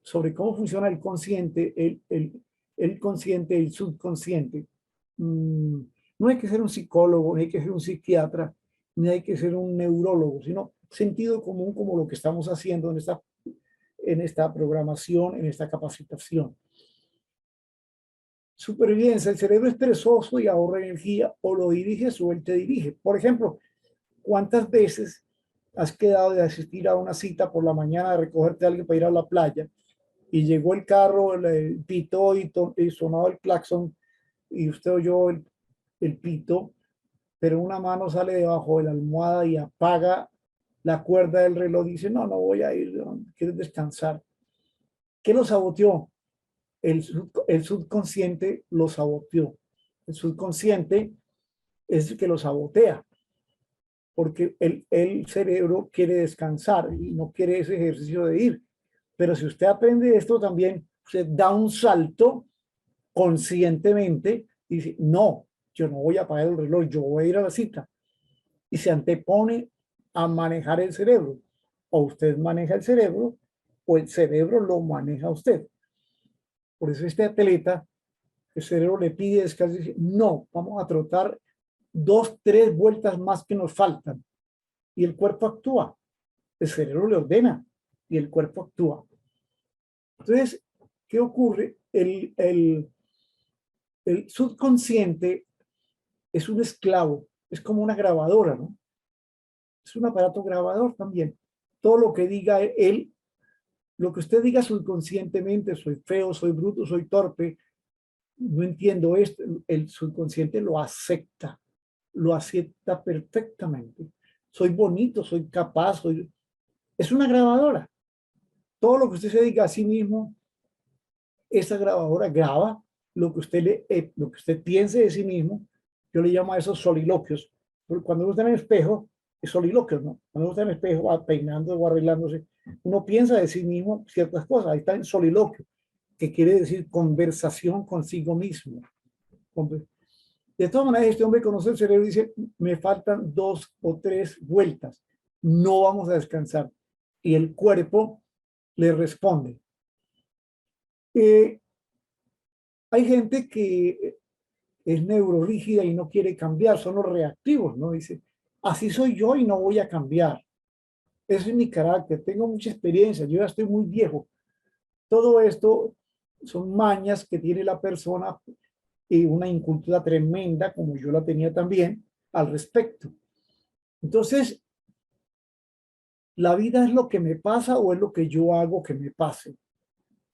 sobre cómo funciona el consciente, el consciente, el subconsciente. No hay que ser un psicólogo, ni hay que ser un psiquiatra, ni hay que ser un neurólogo, sino sentido común como lo que estamos haciendo en esta programación, en esta capacitación. Supervivencia, el cerebro es perezoso y ahorra energía, o lo diriges o él te dirige. Por ejemplo, ¿cuántas veces has quedado de asistir a una cita por la mañana de recogerte a alguien para ir a la playa y llegó el carro, pitó y sonó el claxon y usted oyó el pito, pero una mano sale debajo de la almohada y apaga la cuerda del reloj y dice, no, no voy a ir, ¿quieres descansar? ¿Qué lo saboteó? El subconsciente lo saboteó. El subconsciente es el que lo sabotea, porque el cerebro quiere descansar y no quiere ese ejercicio de ir. Pero si usted aprende esto también, usted da un salto conscientemente y dice, no, yo no voy a apagar el reloj, yo voy a ir a la cita. Y se antepone a manejar el cerebro. O usted maneja el cerebro o el cerebro lo maneja a usted. Por eso este atleta, el cerebro le pide descanso y dice, no, vamos a trotar 2, 3 vueltas más que nos faltan. Y el cuerpo actúa. El cerebro le ordena y el cuerpo actúa. Entonces, ¿qué ocurre? El subconsciente es un esclavo, es como una grabadora, ¿no? Es un aparato grabador también. Todo lo que diga él, lo que usted diga subconscientemente, soy feo, soy bruto, soy torpe, no entiendo esto, el subconsciente lo acepta perfectamente. Soy bonito, soy capaz, es una grabadora. Todo lo que usted se diga a sí mismo, esa grabadora graba lo que usted piense de sí mismo. Yo le llamo a esos soliloquios. Porque cuando uno está en el espejo, es soliloquio, ¿no? Cuando uno está en el espejo, va peinando o arreglándose, uno piensa de sí mismo ciertas cosas. Ahí está en soliloquio, que quiere decir conversación consigo mismo. De todas maneras, este hombre conoce el cerebro y dice, me faltan 2 o 3 vueltas, no vamos a descansar. Y el cuerpo le responde. Hay gente que es neurorígida y no quiere cambiar, son los reactivos, ¿no? Dice, así soy yo y no voy a cambiar. Ese es mi carácter, tengo mucha experiencia, yo ya estoy muy viejo. Todo esto son mañas que tiene la persona y una incultura tremenda, como yo la tenía también, al respecto. Entonces, ¿la vida es lo que me pasa o es lo que yo hago que me pase?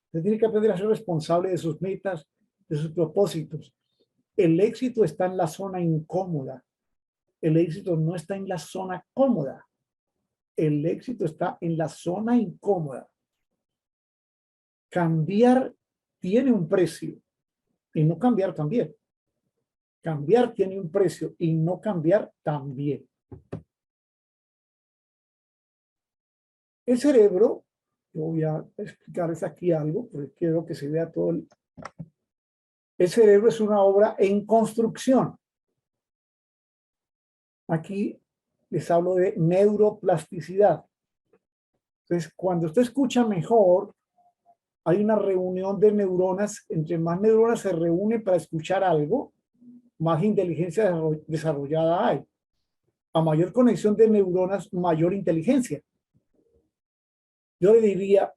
Usted tiene que aprender a ser responsable de sus metas, de sus propósitos. El éxito está en la zona incómoda. El éxito no está en la zona cómoda. El éxito está en la zona incómoda. Cambiar tiene un precio y no cambiar también. Cambiar tiene un precio y no cambiar también. El cerebro, yo voy a explicarles aquí algo, porque quiero que se vea todo. El cerebro es una obra en construcción. Aquí les hablo de neuroplasticidad. Entonces, cuando usted escucha mejor, hay una reunión de neuronas. Entre más neuronas se reúnen para escuchar algo, más inteligencia desarrollada hay. A mayor conexión de neuronas, mayor inteligencia. Yo le diría,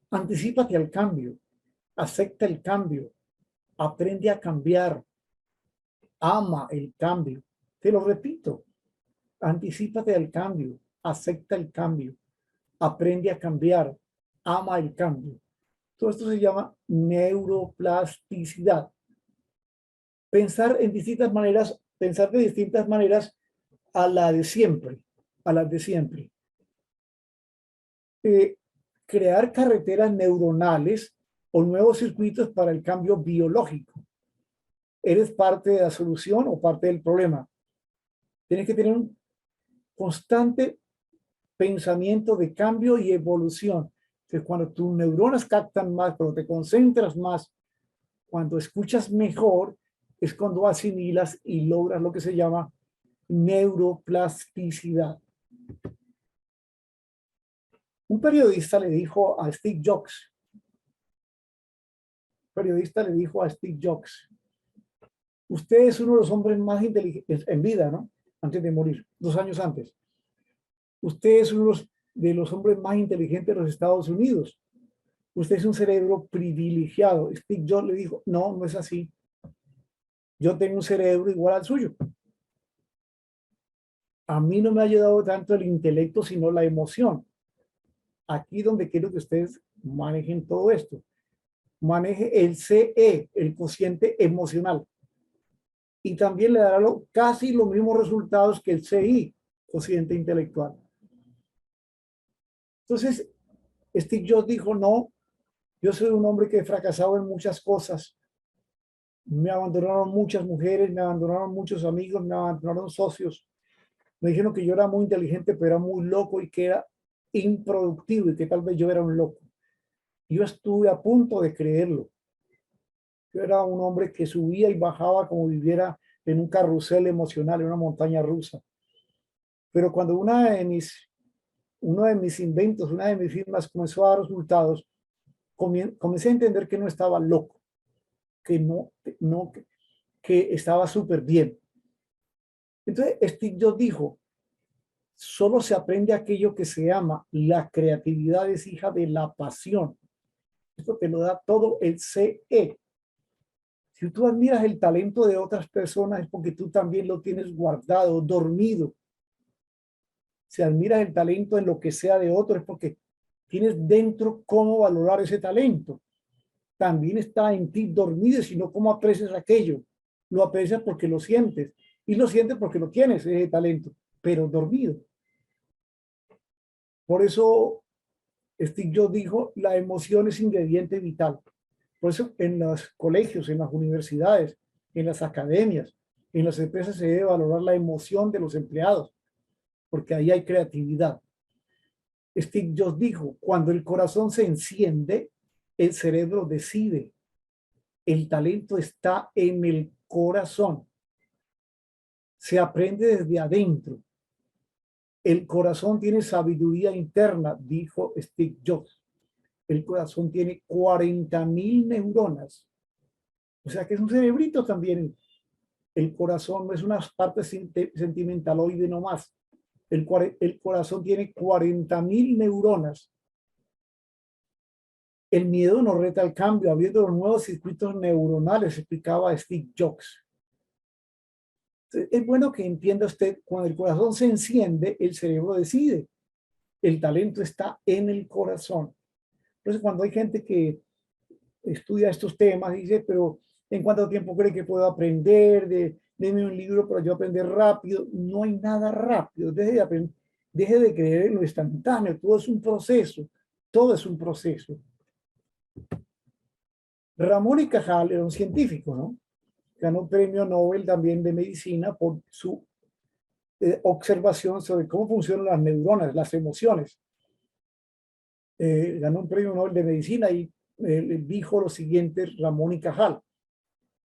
anticípate al cambio, acepta el cambio, aprende a cambiar, ama el cambio. Te lo repito, anticípate al cambio, acepta el cambio, aprende a cambiar, ama el cambio. Todo esto se llama neuroplasticidad. Pensar en distintas maneras, pensar de distintas maneras a la de siempre, a las de siempre. Crear carreteras neuronales o nuevos circuitos para el cambio biológico. ¿Eres parte de la solución o parte del problema? Tienes que tener un constante pensamiento de cambio y evolución. Entonces, cuando tus neuronas captan más, cuando te concentras más, cuando escuchas mejor, es cuando asimilas y logras lo que se llama neuroplasticidad. Un periodista le dijo a Steve Jobs, usted es uno de los hombres más inteligentes en vida, ¿no? Antes de morir, 2 años antes. Usted es uno de los hombres más inteligentes de los Estados Unidos. Usted es un cerebro privilegiado. Steve Jobs le dijo, no, no es así. Yo tengo un cerebro igual al suyo. A mí no me ha ayudado tanto el intelecto, sino la emoción. Aquí donde quiero que ustedes manejen todo esto. Maneje el CE, el cociente emocional. Y también le dará casi los mismos resultados que el CI, cociente intelectual. Entonces, Steve Jobs dijo, no, yo soy un hombre que he fracasado en muchas cosas. Me abandonaron muchas mujeres, me abandonaron muchos amigos, me abandonaron socios. Me dijeron que yo era muy inteligente, pero era muy loco y que era improductivo y que tal vez yo era un loco. Yo estuve a punto de creerlo. Yo era un hombre que subía y bajaba como viviera en un carrusel emocional, en una montaña rusa. Pero cuando uno de mis inventos, una de mis firmas comenzó a dar resultados, comencé a entender que no estaba loco, que estaba súper bien. Entonces, Steve Jobs dijo, solo se aprende aquello que se ama. La creatividad es hija de la pasión. Esto te lo da todo el CE. Si tú admiras el talento de otras personas es porque tú también lo tienes guardado, dormido. Si admiras el talento en lo que sea de otro es porque tienes dentro cómo valorar ese talento. También está en ti dormido, sino cómo aprecias aquello. Lo aprecias porque lo sientes. Y lo sientes porque lo tienes, ese talento, pero dormido. Por eso Steve Jobs dijo, la emoción es ingrediente vital. Por eso en los colegios, en las universidades, en las academias, en las empresas se debe valorar la emoción de los empleados, porque ahí hay creatividad. Steve Jobs dijo, cuando el corazón se enciende, el cerebro decide. El talento está en el corazón. Se aprende desde adentro. El corazón tiene sabiduría interna, dijo Steve Jobs. El corazón tiene 40.000 neuronas. O sea que es un cerebrito también. El corazón no es una parte sentimentaloide nomás. El corazón tiene 40.000 neuronas. El miedo nos reta al cambio, abriendo los nuevos circuitos neuronales, explicaba Steve Jobs. Es bueno que entienda usted, cuando el corazón se enciende, el cerebro decide. El talento está en el corazón. Entonces, cuando hay gente que estudia estos temas, dice, pero ¿en cuánto tiempo cree que puedo aprender? Deme un libro para yo aprender rápido. No hay nada rápido. Deje de creer en lo instantáneo. Todo es un proceso. Todo es un proceso. Ramón y Cajal era un científico, ¿no? Ganó premio Nobel también de medicina por su observación sobre cómo funcionan las neuronas, las emociones. Ganó un premio Nobel de medicina y dijo lo siguiente Ramón y Cajal.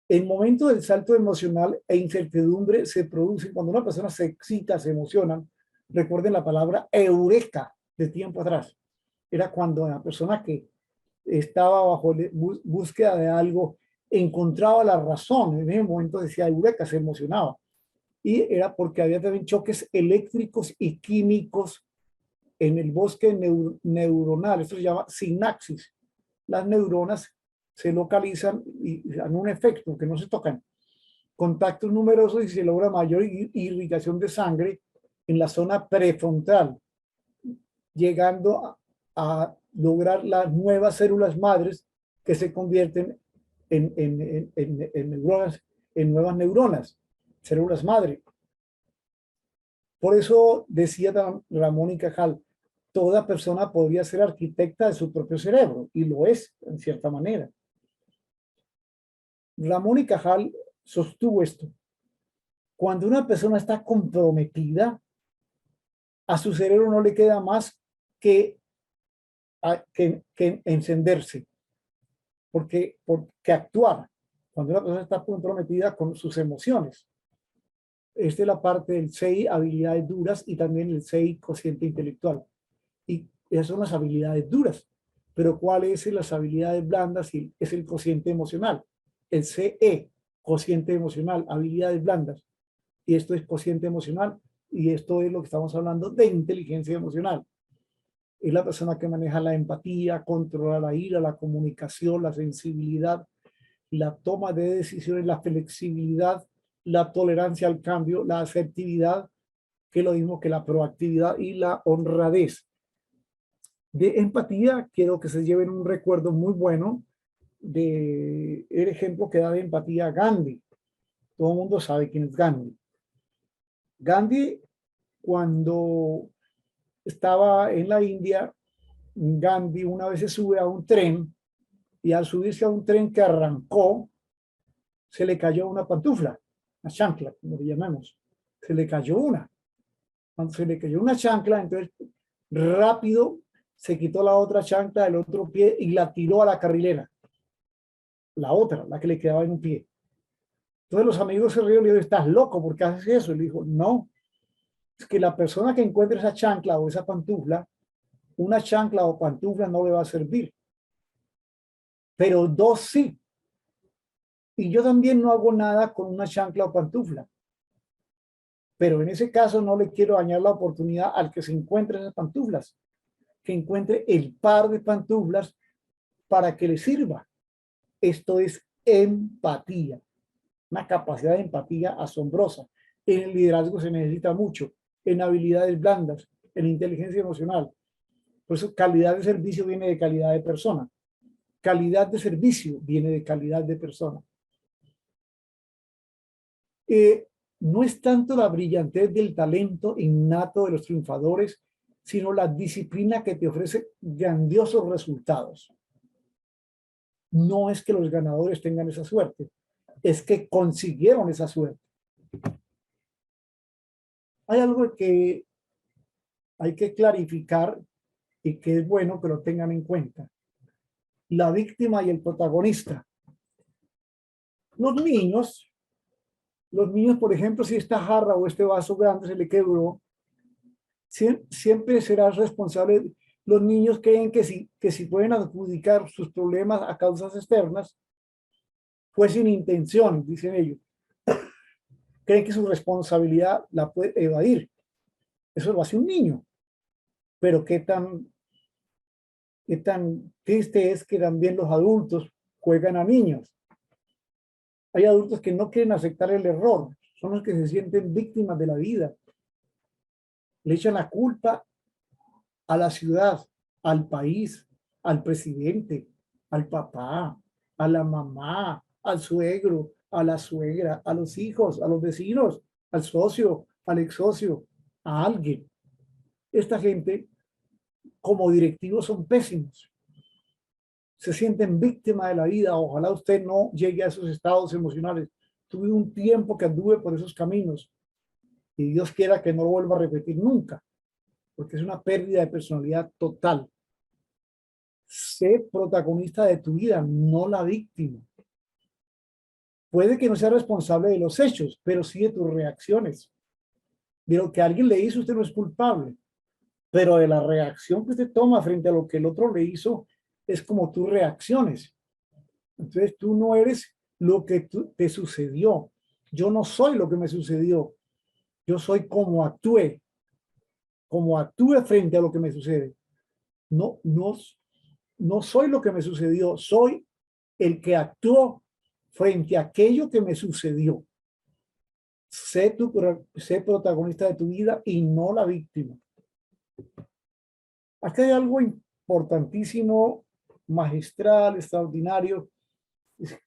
El momento del salto emocional e incertidumbre se produce cuando una persona se excita, se emociona. Recuerden la palabra eureka de tiempo atrás. Era cuando la persona que estaba bajo búsqueda de algo encontraba la razón. En ese momento decía eureka, se emocionaba. Y era porque había también choques eléctricos y químicos en el bosque neuronal. Esto se llama sinapsis. Las neuronas se localizan y dan un efecto que no se tocan. Contactos numerosos y se logra mayor irrigación de sangre en la zona prefrontal, llegando a lograr las nuevas células madres que se convierten en neuronas, en nuevas neuronas, células madre. Por eso decía Ramón y Cajal, toda persona podría ser arquitecta de su propio cerebro, y lo es, en cierta manera. Ramón y Cajal sostuvo esto. Cuando una persona está comprometida, a su cerebro no le queda más que encenderse, porque actuar, cuando una persona está comprometida con sus emociones. Esta es la parte del CI, habilidades duras, y también el CI, cociente intelectual. Y Esas son las habilidades duras. Pero ¿cuáles son las habilidades blandas? Y es el cociente emocional. El CE, cociente emocional, habilidades blandas. Y esto es cociente emocional. Y esto es lo que estamos hablando de inteligencia emocional. Es la persona que maneja la empatía, controla la ira, la comunicación, la sensibilidad, la toma de decisiones, la flexibilidad, la tolerancia al cambio, la asertividad, que es lo mismo que la proactividad y la honradez. De empatía, quiero que se lleven un recuerdo muy bueno de el ejemplo que da de empatía Gandhi. Todo el mundo sabe quién es Gandhi. Gandhi, cuando estaba en la India, Gandhi una vez se sube a un tren y al subirse a un tren que arrancó, se le cayó una pantufla, una chancla, como le llamamos. Se le cayó una. Cuando se le cayó una chancla, entonces rápido se quitó la otra chancla del otro pie y la tiró a la carrilera. La otra, la que le quedaba en un pie. Entonces los amigos se rieron y le dijeron, ¿estás loco? ¿Por qué haces eso? Y le dijo, no, es que la persona que encuentre esa chancla o esa pantufla, una chancla o pantufla no le va a servir, pero dos sí. Y yo también no hago nada con una chancla o pantufla. Pero en ese caso no le quiero dañar la oportunidad al que se encuentre esas pantuflas, que encuentre el par de pantuflas para que le sirva. Esto es empatía, una capacidad de empatía asombrosa. En el liderazgo se necesita mucho, en habilidades blandas, en inteligencia emocional. Por eso calidad de servicio viene de calidad de persona. Calidad de servicio viene de calidad de persona. No es tanto la brillantez del talento innato de los triunfadores, sino la disciplina que te ofrece grandiosos resultados. No es que los ganadores tengan esa suerte, es que consiguieron esa suerte. Hay algo que hay que clarificar y que es bueno que lo tengan en cuenta. La víctima y el protagonista. Los niños, por ejemplo, si esta jarra o este vaso grande se le quebró, siempre serás responsable. Los niños creen que si pueden adjudicar sus problemas a causas externas, fue sin intención, dicen ellos. Creen que su responsabilidad la puede evadir. Eso lo hace un niño. Pero qué tan triste es que también los adultos juegan a niños. Hay adultos que no quieren aceptar el error, son los que se sienten víctimas de la vida. Le echan la culpa a la ciudad, al país, al presidente, al papá, a la mamá, al suegro, a la suegra, a los hijos, a los vecinos, al socio, al ex socio, a alguien. Esta gente, como directivos, son pésimos. Se sienten víctimas de la vida. Ojalá usted no llegue a esos estados emocionales. Tuve un tiempo que anduve por esos caminos y Dios quiera que no lo vuelva a repetir nunca, porque es una pérdida de personalidad total. Sé protagonista de tu vida, no la víctima. Puede que no sea responsable de los hechos, pero sí de tus reacciones. De lo que alguien le hizo, usted no es culpable, pero de la reacción que usted toma frente a lo que el otro le hizo, es como tus reacciones. Entonces tú no eres lo que te sucedió. Yo no soy lo que me sucedió. Yo soy como actúe frente a lo que me sucede. No soy lo que me sucedió, soy el que actuó frente a aquello que me sucedió. Sé protagonista de tu vida y no la víctima. Aquí hay algo importantísimo, magistral, extraordinario.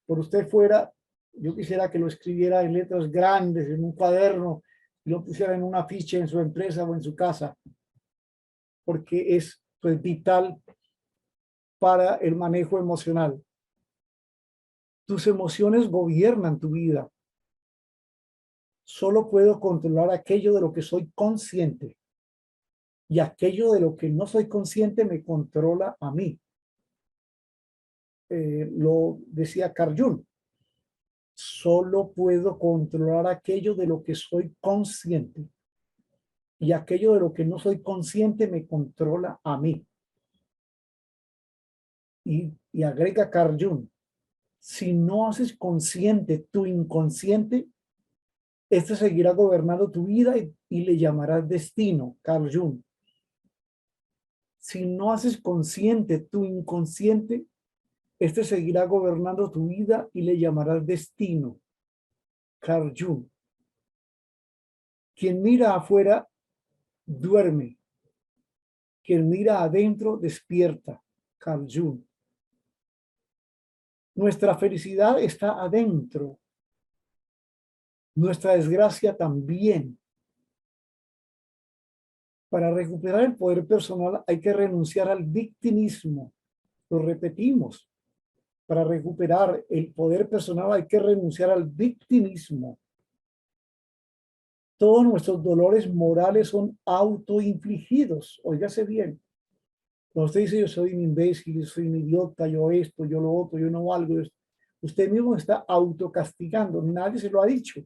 Por usted fuera, yo quisiera que lo escribiera en letras grandes, en un cuaderno, y lo pusiera en una ficha en su empresa o en su casa, porque es pues, vital para el manejo emocional. Tus emociones gobiernan tu vida. Solo puedo controlar aquello de lo que soy consciente. Y aquello de lo que no soy consciente me controla a mí. Lo decía Carl Jung. Solo puedo controlar aquello de lo que soy consciente. Y aquello de lo que no soy consciente me controla a mí. Y agrega Carl Jung, si no haces consciente tu inconsciente, este seguirá gobernando tu vida y le llamarás destino, Carl Jung. Si no haces consciente tu inconsciente, este seguirá gobernando tu vida y le llamarás destino, Carl Jung. Quien mira afuera, duerme. Quien mira adentro, despierta, Carl Jung. Nuestra felicidad está adentro. Nuestra desgracia también. Para recuperar el poder personal hay que renunciar al victimismo. Lo repetimos. Para recuperar el poder personal hay que renunciar al victimismo. Todos nuestros dolores morales son autoinfligidos. Óigase bien. Cuando usted dice yo soy un imbécil, yo soy un idiota, yo esto, yo lo otro, yo no valgo, usted mismo está autocastigando. Nadie se lo ha dicho.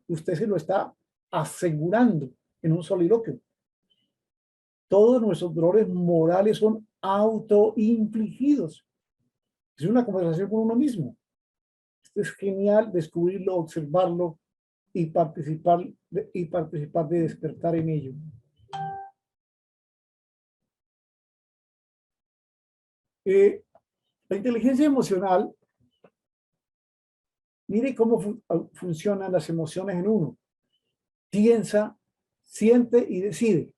Usted se lo está asegurando en un soliloquio. Todos nuestros dolores morales son autoinfligidos. Es una conversación con uno mismo. Esto es genial descubrirlo, observarlo y participar de despertar en ello. La inteligencia emocional, mire cómo funcionan las emociones en uno. Piensa, siente y decide.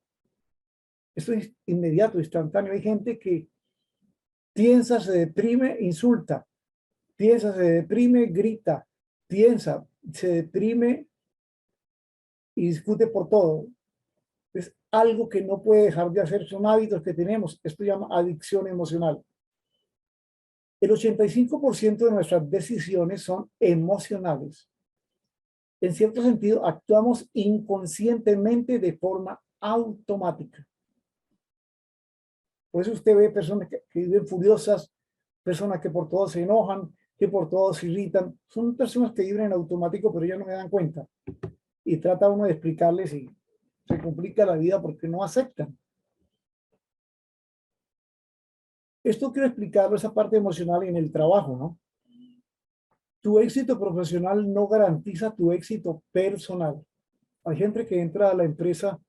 Esto es inmediato, instantáneo. Hay gente que piensa, se deprime, insulta. Piensa, se deprime, grita. Piensa, se deprime y discute por todo. Es algo que no puede dejar de hacer, son hábitos que tenemos. Esto se llama adicción emocional. El 85% de nuestras decisiones son emocionales. En cierto sentido, actuamos inconscientemente de forma automática. Por eso usted ve personas que viven furiosas, personas que por todo se enojan, que por todo se irritan. Son personas que viven en automático, pero ya no me dan cuenta. Y trata uno de explicarles y se complica la vida porque no aceptan. Esto quiero explicarlo, esa parte emocional en el trabajo, ¿no? Tu éxito profesional no garantiza tu éxito personal. Hay gente que entra a la empresa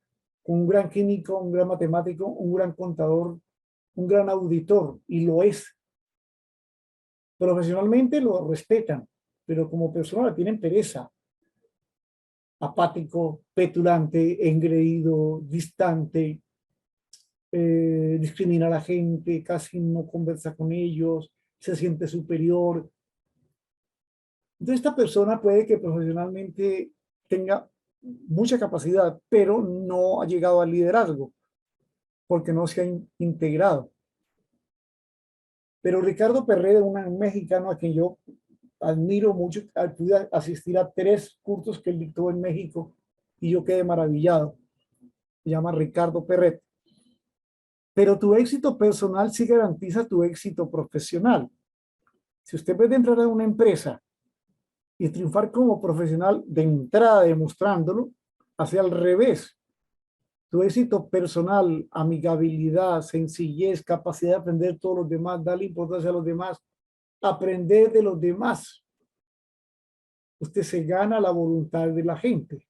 con un gran químico, un gran matemático, un gran contador, un gran auditor, y lo es. Profesionalmente lo respetan, pero como persona tienen pereza. Apático, petulante, engreído, distante, discrimina a la gente, casi no conversa con ellos, se siente superior. Entonces esta persona puede que profesionalmente tenga mucha capacidad, pero no ha llegado al liderazgo porque no se ha integrado. Pero Ricardo Perreda, un mexicano a quien yo admiro mucho, pude asistir a 3 cursos que él dictó en México y yo quedé maravillado. Se llama Ricardo Perret. Pero tu éxito personal sí garantiza tu éxito profesional. Si usted puede entrar a una empresa y triunfar como profesional de entrada demostrándolo, hacia al revés. Tu éxito personal, amigabilidad, sencillez, capacidad de aprender de todos los demás, darle importancia a los demás, aprender de los demás. Usted se gana la voluntad de la gente.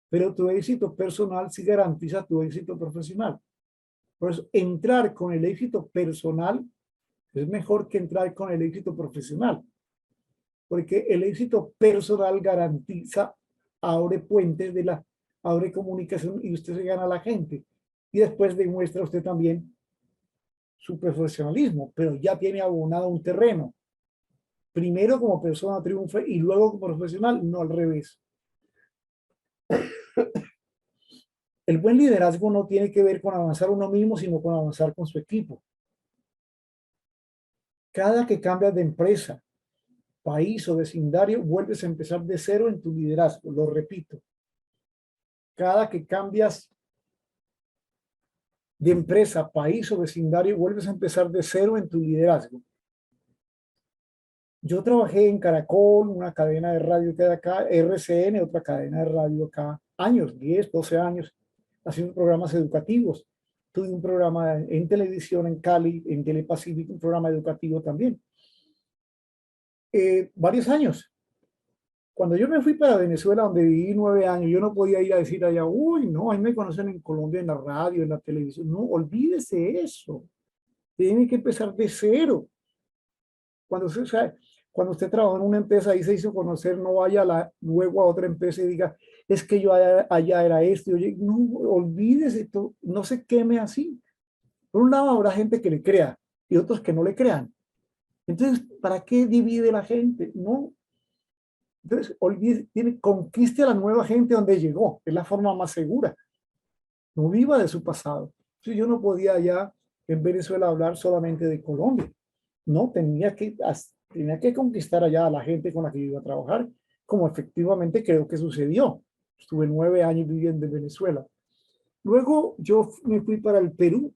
Pero tu éxito personal sí garantiza tu éxito profesional. Por eso, entrar con el éxito personal es mejor que entrar con el éxito profesional. Porque el éxito personal garantiza, abre puentes abre comunicación y usted se gana a la gente. Y después demuestra usted también su profesionalismo, pero ya tiene abonado un terreno. Primero como persona triunfa y luego como profesional, no al revés. El buen liderazgo no tiene que ver con avanzar uno mismo, sino con avanzar con su equipo. Cada que cambias de empresa, país o vecindario, vuelves a empezar de cero en tu liderazgo. Lo repito. Cada que cambias de empresa, país o vecindario, vuelves a empezar de cero en tu liderazgo. Yo trabajé en Caracol, una cadena de radio que hay acá, RCN, otra cadena de radio acá, años, 10, 12 años, haciendo programas educativos. tuve un programa en televisión en Cali, en Telepacífico, un programa educativo también. Varios años. Cuando yo me fui para Venezuela, donde viví 9 años, yo no podía ir a decir allá, uy, no, ahí me conocen en Colombia, en la radio, en la televisión. No, olvídese eso. Tiene que empezar de cero. Cuando usted, cuando usted trabaja en una empresa y se hizo conocer, no vaya luego a otra empresa y diga, es que yo allá era esto. Oye, no, olvídese, no se queme así. Por un lado habrá gente que le crea y otros que no le crean. Entonces, ¿para qué divide la gente? No. Entonces, conquiste a la nueva gente donde llegó. Es la forma más segura. No viva de su pasado. Entonces, yo no podía allá en Venezuela hablar solamente de Colombia. No, tenía que conquistar allá a la gente con la que iba a trabajar, como efectivamente creo que sucedió. Estuve 9 años viviendo en Venezuela. Luego yo me fui para el Perú.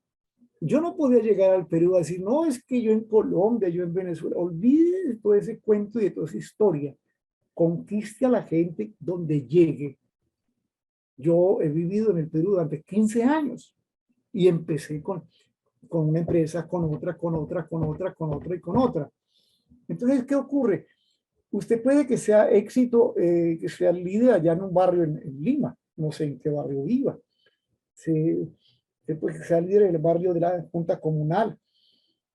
Yo no podía llegar al Perú a decir, no, es que yo en Colombia, yo en Venezuela. Olvide de todo ese cuento y de toda esa historia. Conquiste a la gente donde llegue. Yo he vivido en el Perú durante 15 años y empecé con una empresa, con otra, con otra, con otra, con otra y con otra. Entonces, ¿qué ocurre? Usted puede que sea éxito, que sea líder allá en un barrio en Lima, no sé en qué barrio viva. Usted puede que sea líder en el barrio de la Junta Comunal.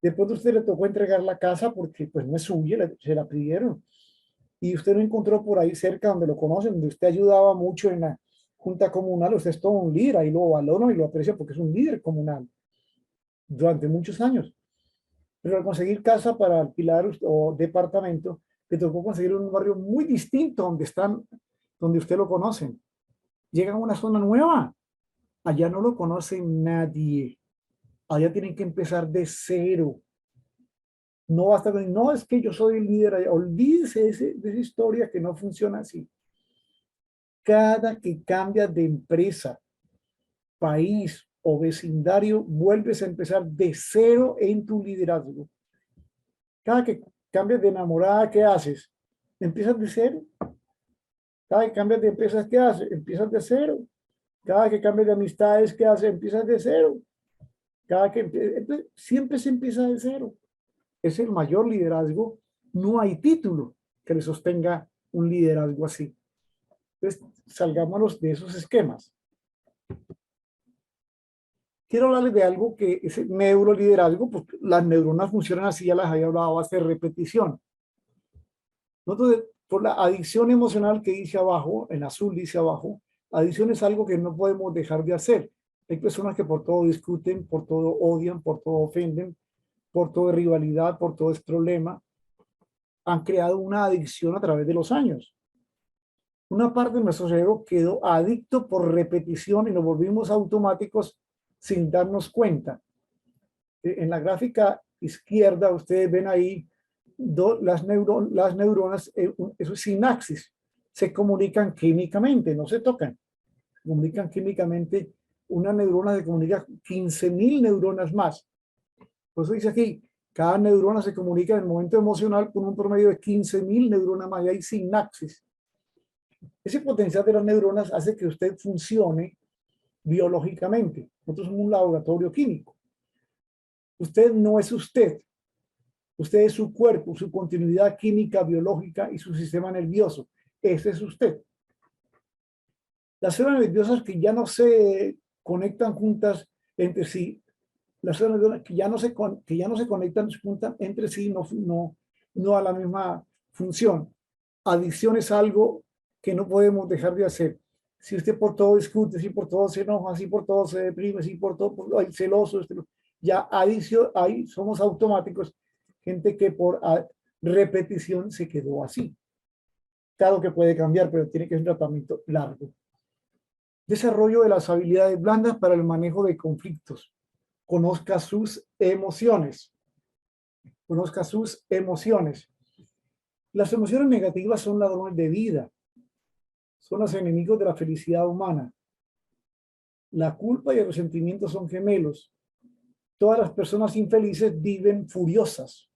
Después de usted le tocó entregar la casa porque pues no es suya, se la pidieron. Y usted lo encontró por ahí cerca donde lo conocen, donde usted ayudaba mucho en la Junta Comunal. Usted es todo un líder, ahí lo valoro y lo aprecio porque es un líder comunal durante muchos años. Pero al conseguir casa para alquilar o departamento, le tocó conseguir un barrio muy distinto donde usted lo conocen. Llega a una zona nueva, allá no lo conoce nadie. Allá tienen que empezar de cero. No basta con, no, es que yo soy el líder allá. Olvídese de esa historia que no funciona así. Cada que cambia de empresa, país o vecindario, vuelves a empezar de cero en tu liderazgo. Cada que cambias de enamorada, ¿qué haces? Empiezas de cero. Cada que cambias de empresas, ¿qué haces? Empiezas de cero. Cada que cambias de amistades, ¿qué haces? Empiezas de cero. Entonces, siempre se empieza de cero. Es el mayor liderazgo. No hay título que le sostenga un liderazgo así. Entonces, salgámonos de esos esquemas. Quiero hablarles de algo que es el neuroliderazgo, porque las neuronas funcionan así, ya las había hablado, a base de repetición. Nosotros, por la adicción emocional que dice abajo, en azul dice abajo, adicción es algo que no podemos dejar de hacer. Hay personas que por todo discuten, por todo odian, por todo ofenden, por todo rivalidad, por todo es problema. Han creado una adicción a través de los años. Una parte de nuestro cerebro quedó adicto por repetición y nos volvimos automáticos sin darnos cuenta. En la gráfica izquierda ustedes ven ahí las neuronas, eso es sinapsis, se comunican químicamente, no se tocan, se comunican químicamente. Una neurona se comunica 15.000 neuronas más. Por eso dice aquí, cada neurona se comunica en el momento emocional con un promedio de 15.000 neuronas más, y hay sinapsis. Ese potencial de las neuronas hace que usted funcione biológicamente. Nosotros somos un laboratorio químico. Usted no es usted. Usted es su cuerpo, su continuidad química, biológica y su sistema nervioso. Ese es usted. Las células nerviosas que ya no se conectan juntas entre sí, las células nerviosas que ya no se conectan juntas entre sí, no a la misma función. Adicción es algo que no podemos dejar de hacer. Si usted por todo discute, si por todo se enoja, si por todo se deprime, si por todo hay celoso, ya adicción, ahí somos automáticos. Gente que por repetición se quedó así. Claro que puede cambiar, pero tiene que ser un tratamiento largo. Desarrollo de las habilidades blandas para el manejo de conflictos. Conozca sus emociones. Conozca sus emociones. Las emociones negativas son ladrones de vida. Son los enemigos de la felicidad humana. La culpa y el resentimiento son gemelos. Todas las personas infelices viven furiosas.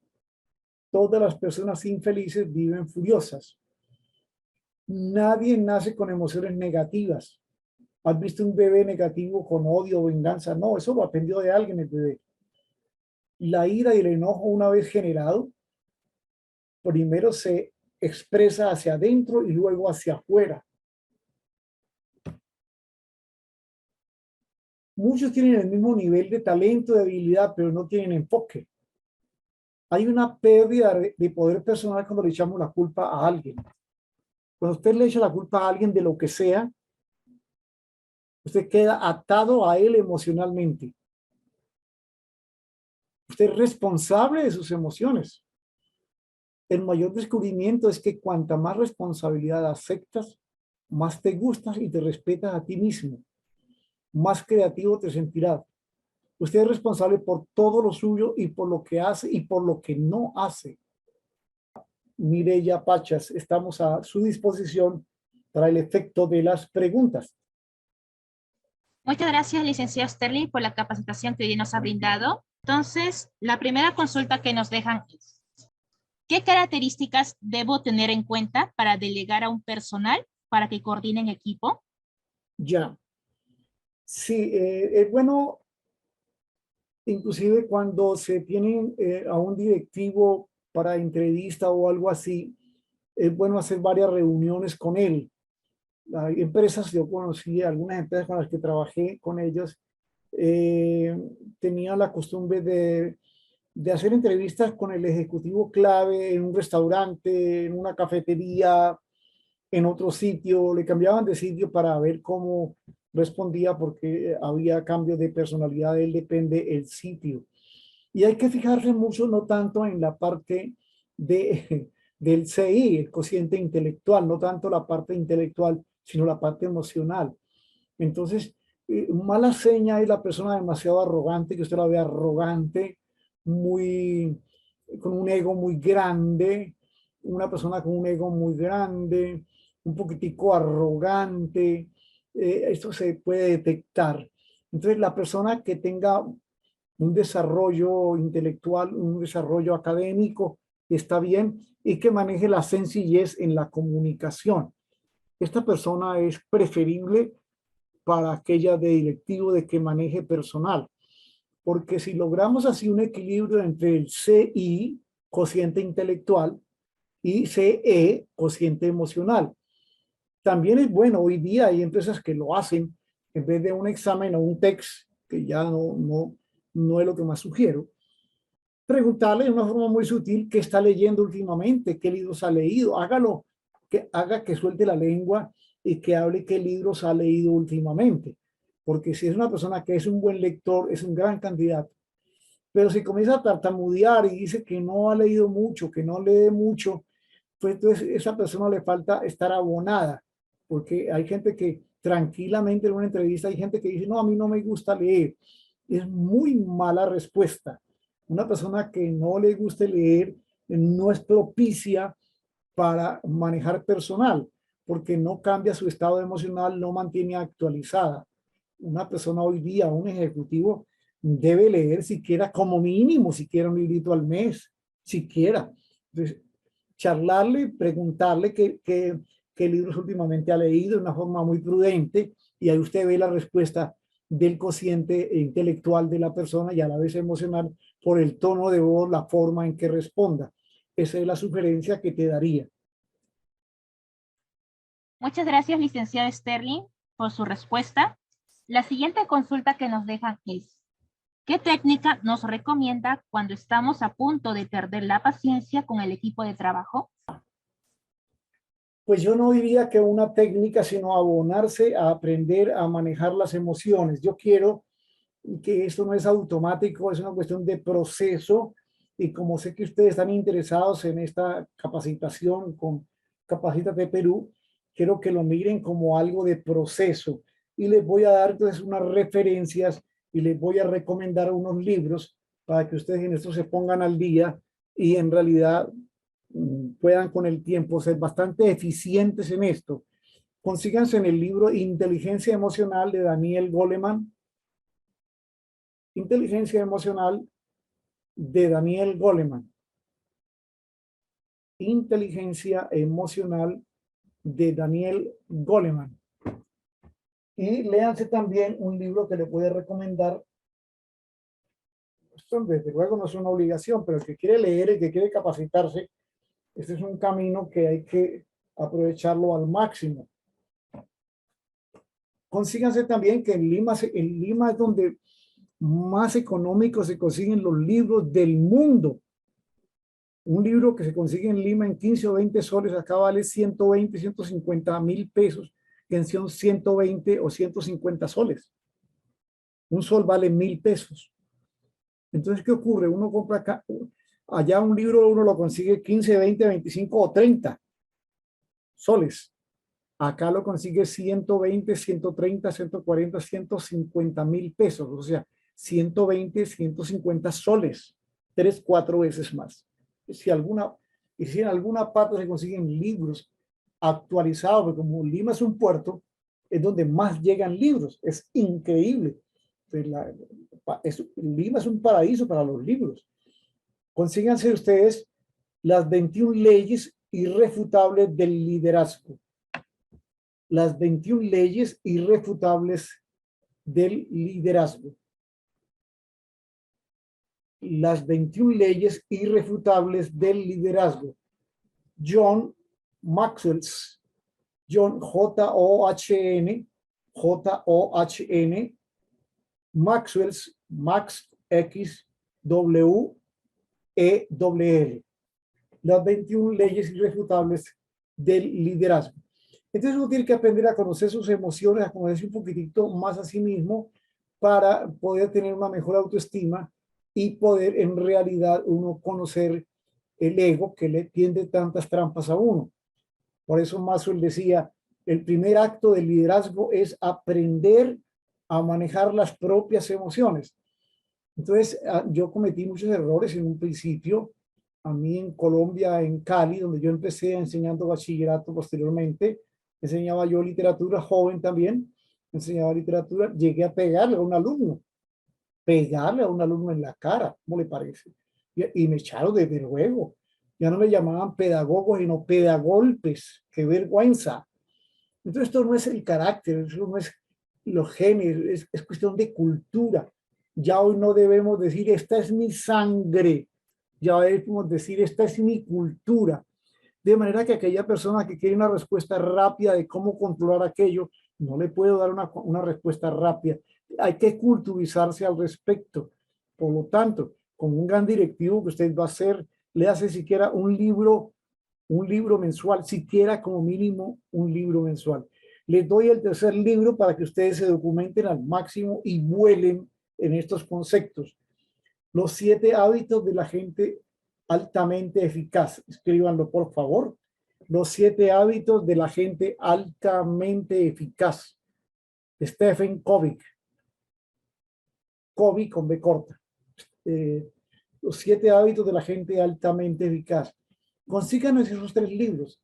Todas las personas infelices viven furiosas. Nadie nace con emociones negativas. ¿Has visto un bebé negativo con odio o venganza? No, eso lo aprendió de alguien el bebé. La ira y el enojo, una vez generado, primero se expresa hacia adentro y luego hacia afuera. Muchos tienen el mismo nivel de talento, de habilidad, pero no tienen enfoque. Hay una pérdida de poder personal cuando le echamos la culpa a alguien. Cuando usted le echa la culpa a alguien de lo que sea, usted queda atado a él emocionalmente. Usted es responsable de sus emociones. El mayor descubrimiento es que cuanta más responsabilidad aceptas, más te gustas y te respetas a ti mismo, más creativo te sentirás. Usted es responsable por todo lo suyo y por lo que hace y por lo que no hace. Mireya Pachas, estamos a su disposición para el efecto de las preguntas. Muchas gracias, licenciado Sterling, por la capacitación que hoy nos ha brindado. Entonces, la primera consulta que nos dejan es, ¿qué características debo tener en cuenta para delegar a un personal para que coordine en equipo? Ya. Sí, es bueno, inclusive cuando se tiene a un directivo para entrevista o algo así, es bueno hacer varias reuniones con él. Hay empresas, yo conocí algunas empresas con las que trabajé con ellos, tenían la costumbre de hacer entrevistas con el ejecutivo clave en un restaurante, en una cafetería, en otro sitio, le cambiaban de sitio para ver cómo respondía porque había cambio de personalidad, él depende el sitio. Y hay que fijarse mucho, no tanto en la parte de, del CI, el cociente intelectual, no tanto la parte intelectual, sino la parte emocional. Entonces, mala seña es la persona demasiado arrogante, que usted la ve arrogante, muy, con un ego muy grande, una persona con un ego muy grande, un poquitico arrogante, esto se puede detectar. Entonces, la persona que tenga un desarrollo intelectual, un desarrollo académico, está bien, y que maneje la sencillez en la comunicación. Esta persona es preferible para aquella de directivo de que maneje personal, porque si logramos así un equilibrio entre el CI, cociente intelectual, y CE, cociente emocional. También es bueno, hoy día hay empresas que lo hacen en vez de un examen o un text, que ya no es lo que más sugiero. Preguntarle de una forma muy sutil qué está leyendo últimamente, qué libros ha leído. Hágalo, que haga que suelte la lengua y que hable qué libros ha leído últimamente. Porque si es una persona que es un buen lector, es un gran candidato. Pero si comienza a tartamudear y dice que no ha leído mucho, que no lee mucho, pues entonces a esa persona le falta estar abonada. Porque hay gente que tranquilamente en una entrevista hay gente que dice, no, a mí no me gusta leer. Es muy mala respuesta. Una persona que no le guste leer no es propicia para manejar personal, porque no cambia su estado emocional, no mantiene actualizada. Una persona hoy día, un ejecutivo, debe leer siquiera como mínimo, siquiera un librito al mes, siquiera. Entonces, charlarle, preguntarle qué libros últimamente ha leído de una forma muy prudente, y ahí usted ve la respuesta del cociente intelectual de la persona y a la vez emocional por el tono de voz, la forma en que responda. Esa es la sugerencia que te daría. Muchas gracias, licenciado Sterling, por su respuesta. La siguiente consulta que nos dejan es, ¿qué técnica nos recomienda cuando estamos a punto de perder la paciencia con el equipo de trabajo? Pues yo no diría que una técnica, sino abonarse a aprender a manejar las emociones. Yo quiero que esto no es automático, es una cuestión de proceso, y como sé que ustedes están interesados en esta capacitación con Capacítate Perú, quiero que lo miren como algo de proceso, y les voy a dar entonces unas referencias y les voy a recomendar unos libros para que ustedes en esto se pongan al día y en realidad puedan con el tiempo ser bastante eficientes en esto. Consíganse en el libro Inteligencia Emocional de Daniel Goleman. Inteligencia Emocional de Daniel Goleman. Inteligencia Emocional de Daniel Goleman. Y léanse también un libro que le puede recomendar. Esto desde luego no es una obligación, pero el que quiere leer, el que quiere capacitarse, este es un camino que hay que aprovecharlo al máximo. Consíganse también que en Lima es donde más económicos se consiguen los libros del mundo. Un libro que se consigue en Lima en 15 o 20 soles, acá vale 120, 150.000 pesos, que son 120 o 150 soles. Un sol vale 1.000 pesos. Entonces, ¿qué ocurre? Uno compra acá, allá un libro uno lo consigue 15, 20, 25 o 30 soles. Acá lo consigue 120, 130, 140, 150.000 pesos. O sea, 120, 150 soles. 3, 4 veces más. Si en alguna parte se consiguen libros actualizados, porque como Lima es un puerto, es donde más llegan libros. Es increíble. Lima es un paraíso para los libros. Consíganse ustedes las 21 leyes irrefutables del liderazgo. Las 21 leyes irrefutables del liderazgo. Las 21 leyes irrefutables del liderazgo. John Maxwell, John J-O-H-N, J-O-H-N, Maxwell's, Max X W E W L. Las 21 leyes irrefutables del liderazgo. Entonces uno tiene que aprender a conocer sus emociones, a conocerse un poquitito más a sí mismo para poder tener una mejor autoestima y poder en realidad uno conocer el ego que le tiende tantas trampas a uno. Por eso Maxwell decía, el primer acto del liderazgo es aprender a manejar las propias emociones. Entonces yo cometí muchos errores en un principio. A mí en Colombia, en Cali, donde yo empecé enseñando bachillerato posteriormente, enseñaba yo literatura, joven también, enseñaba literatura, llegué a pegarle a un alumno en la cara, ¿cómo le parece? Y me echaron desde luego. Ya no me llamaban pedagogos, sino pedagolpes. ¡Qué vergüenza! Entonces esto no es el carácter, eso no es los genes, es cuestión de cultura. Ya hoy no debemos decir, esta es mi sangre, ya debemos decir, esta es mi cultura. De manera que aquella persona que quiere una respuesta rápida de cómo controlar aquello, no le puedo dar una respuesta rápida. Hay que culturizarse al respecto. Por lo tanto, como un gran directivo que usted va a hacer, le hace siquiera un libro mensual, siquiera como mínimo un libro mensual. Les doy el tercer libro para que ustedes se documenten al máximo y vuelen en estos conceptos. Los 7 hábitos de la gente altamente eficaz. Escríbanlo, por favor. Los 7 hábitos de la gente altamente eficaz. Stephen Covey. Covey con B corta. Los 7 hábitos de la gente altamente eficaz. Consíganos esos 3 libros.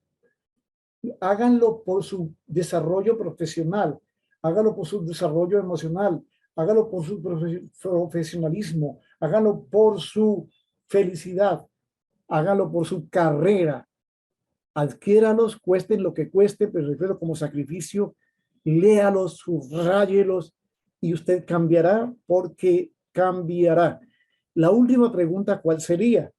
Háganlo por su desarrollo profesional. Háganlo por su desarrollo emocional. Háganlo por su profesionalismo. Háganlo por su felicidad. Hágalo por su carrera, adquiéralos, cuesten lo que cueste, pero refiero como sacrificio, léalos, subrayelos y usted cambiará porque cambiará. La última pregunta, ¿cuál sería?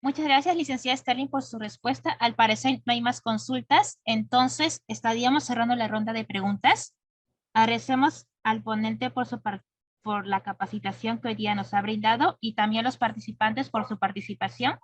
Muchas gracias, licenciada Sterling, por su respuesta. Al parecer no hay más consultas, entonces estaríamos cerrando la ronda de preguntas. Agradecemos al ponente por la capacitación que hoy día nos ha brindado y también a los participantes por su participación.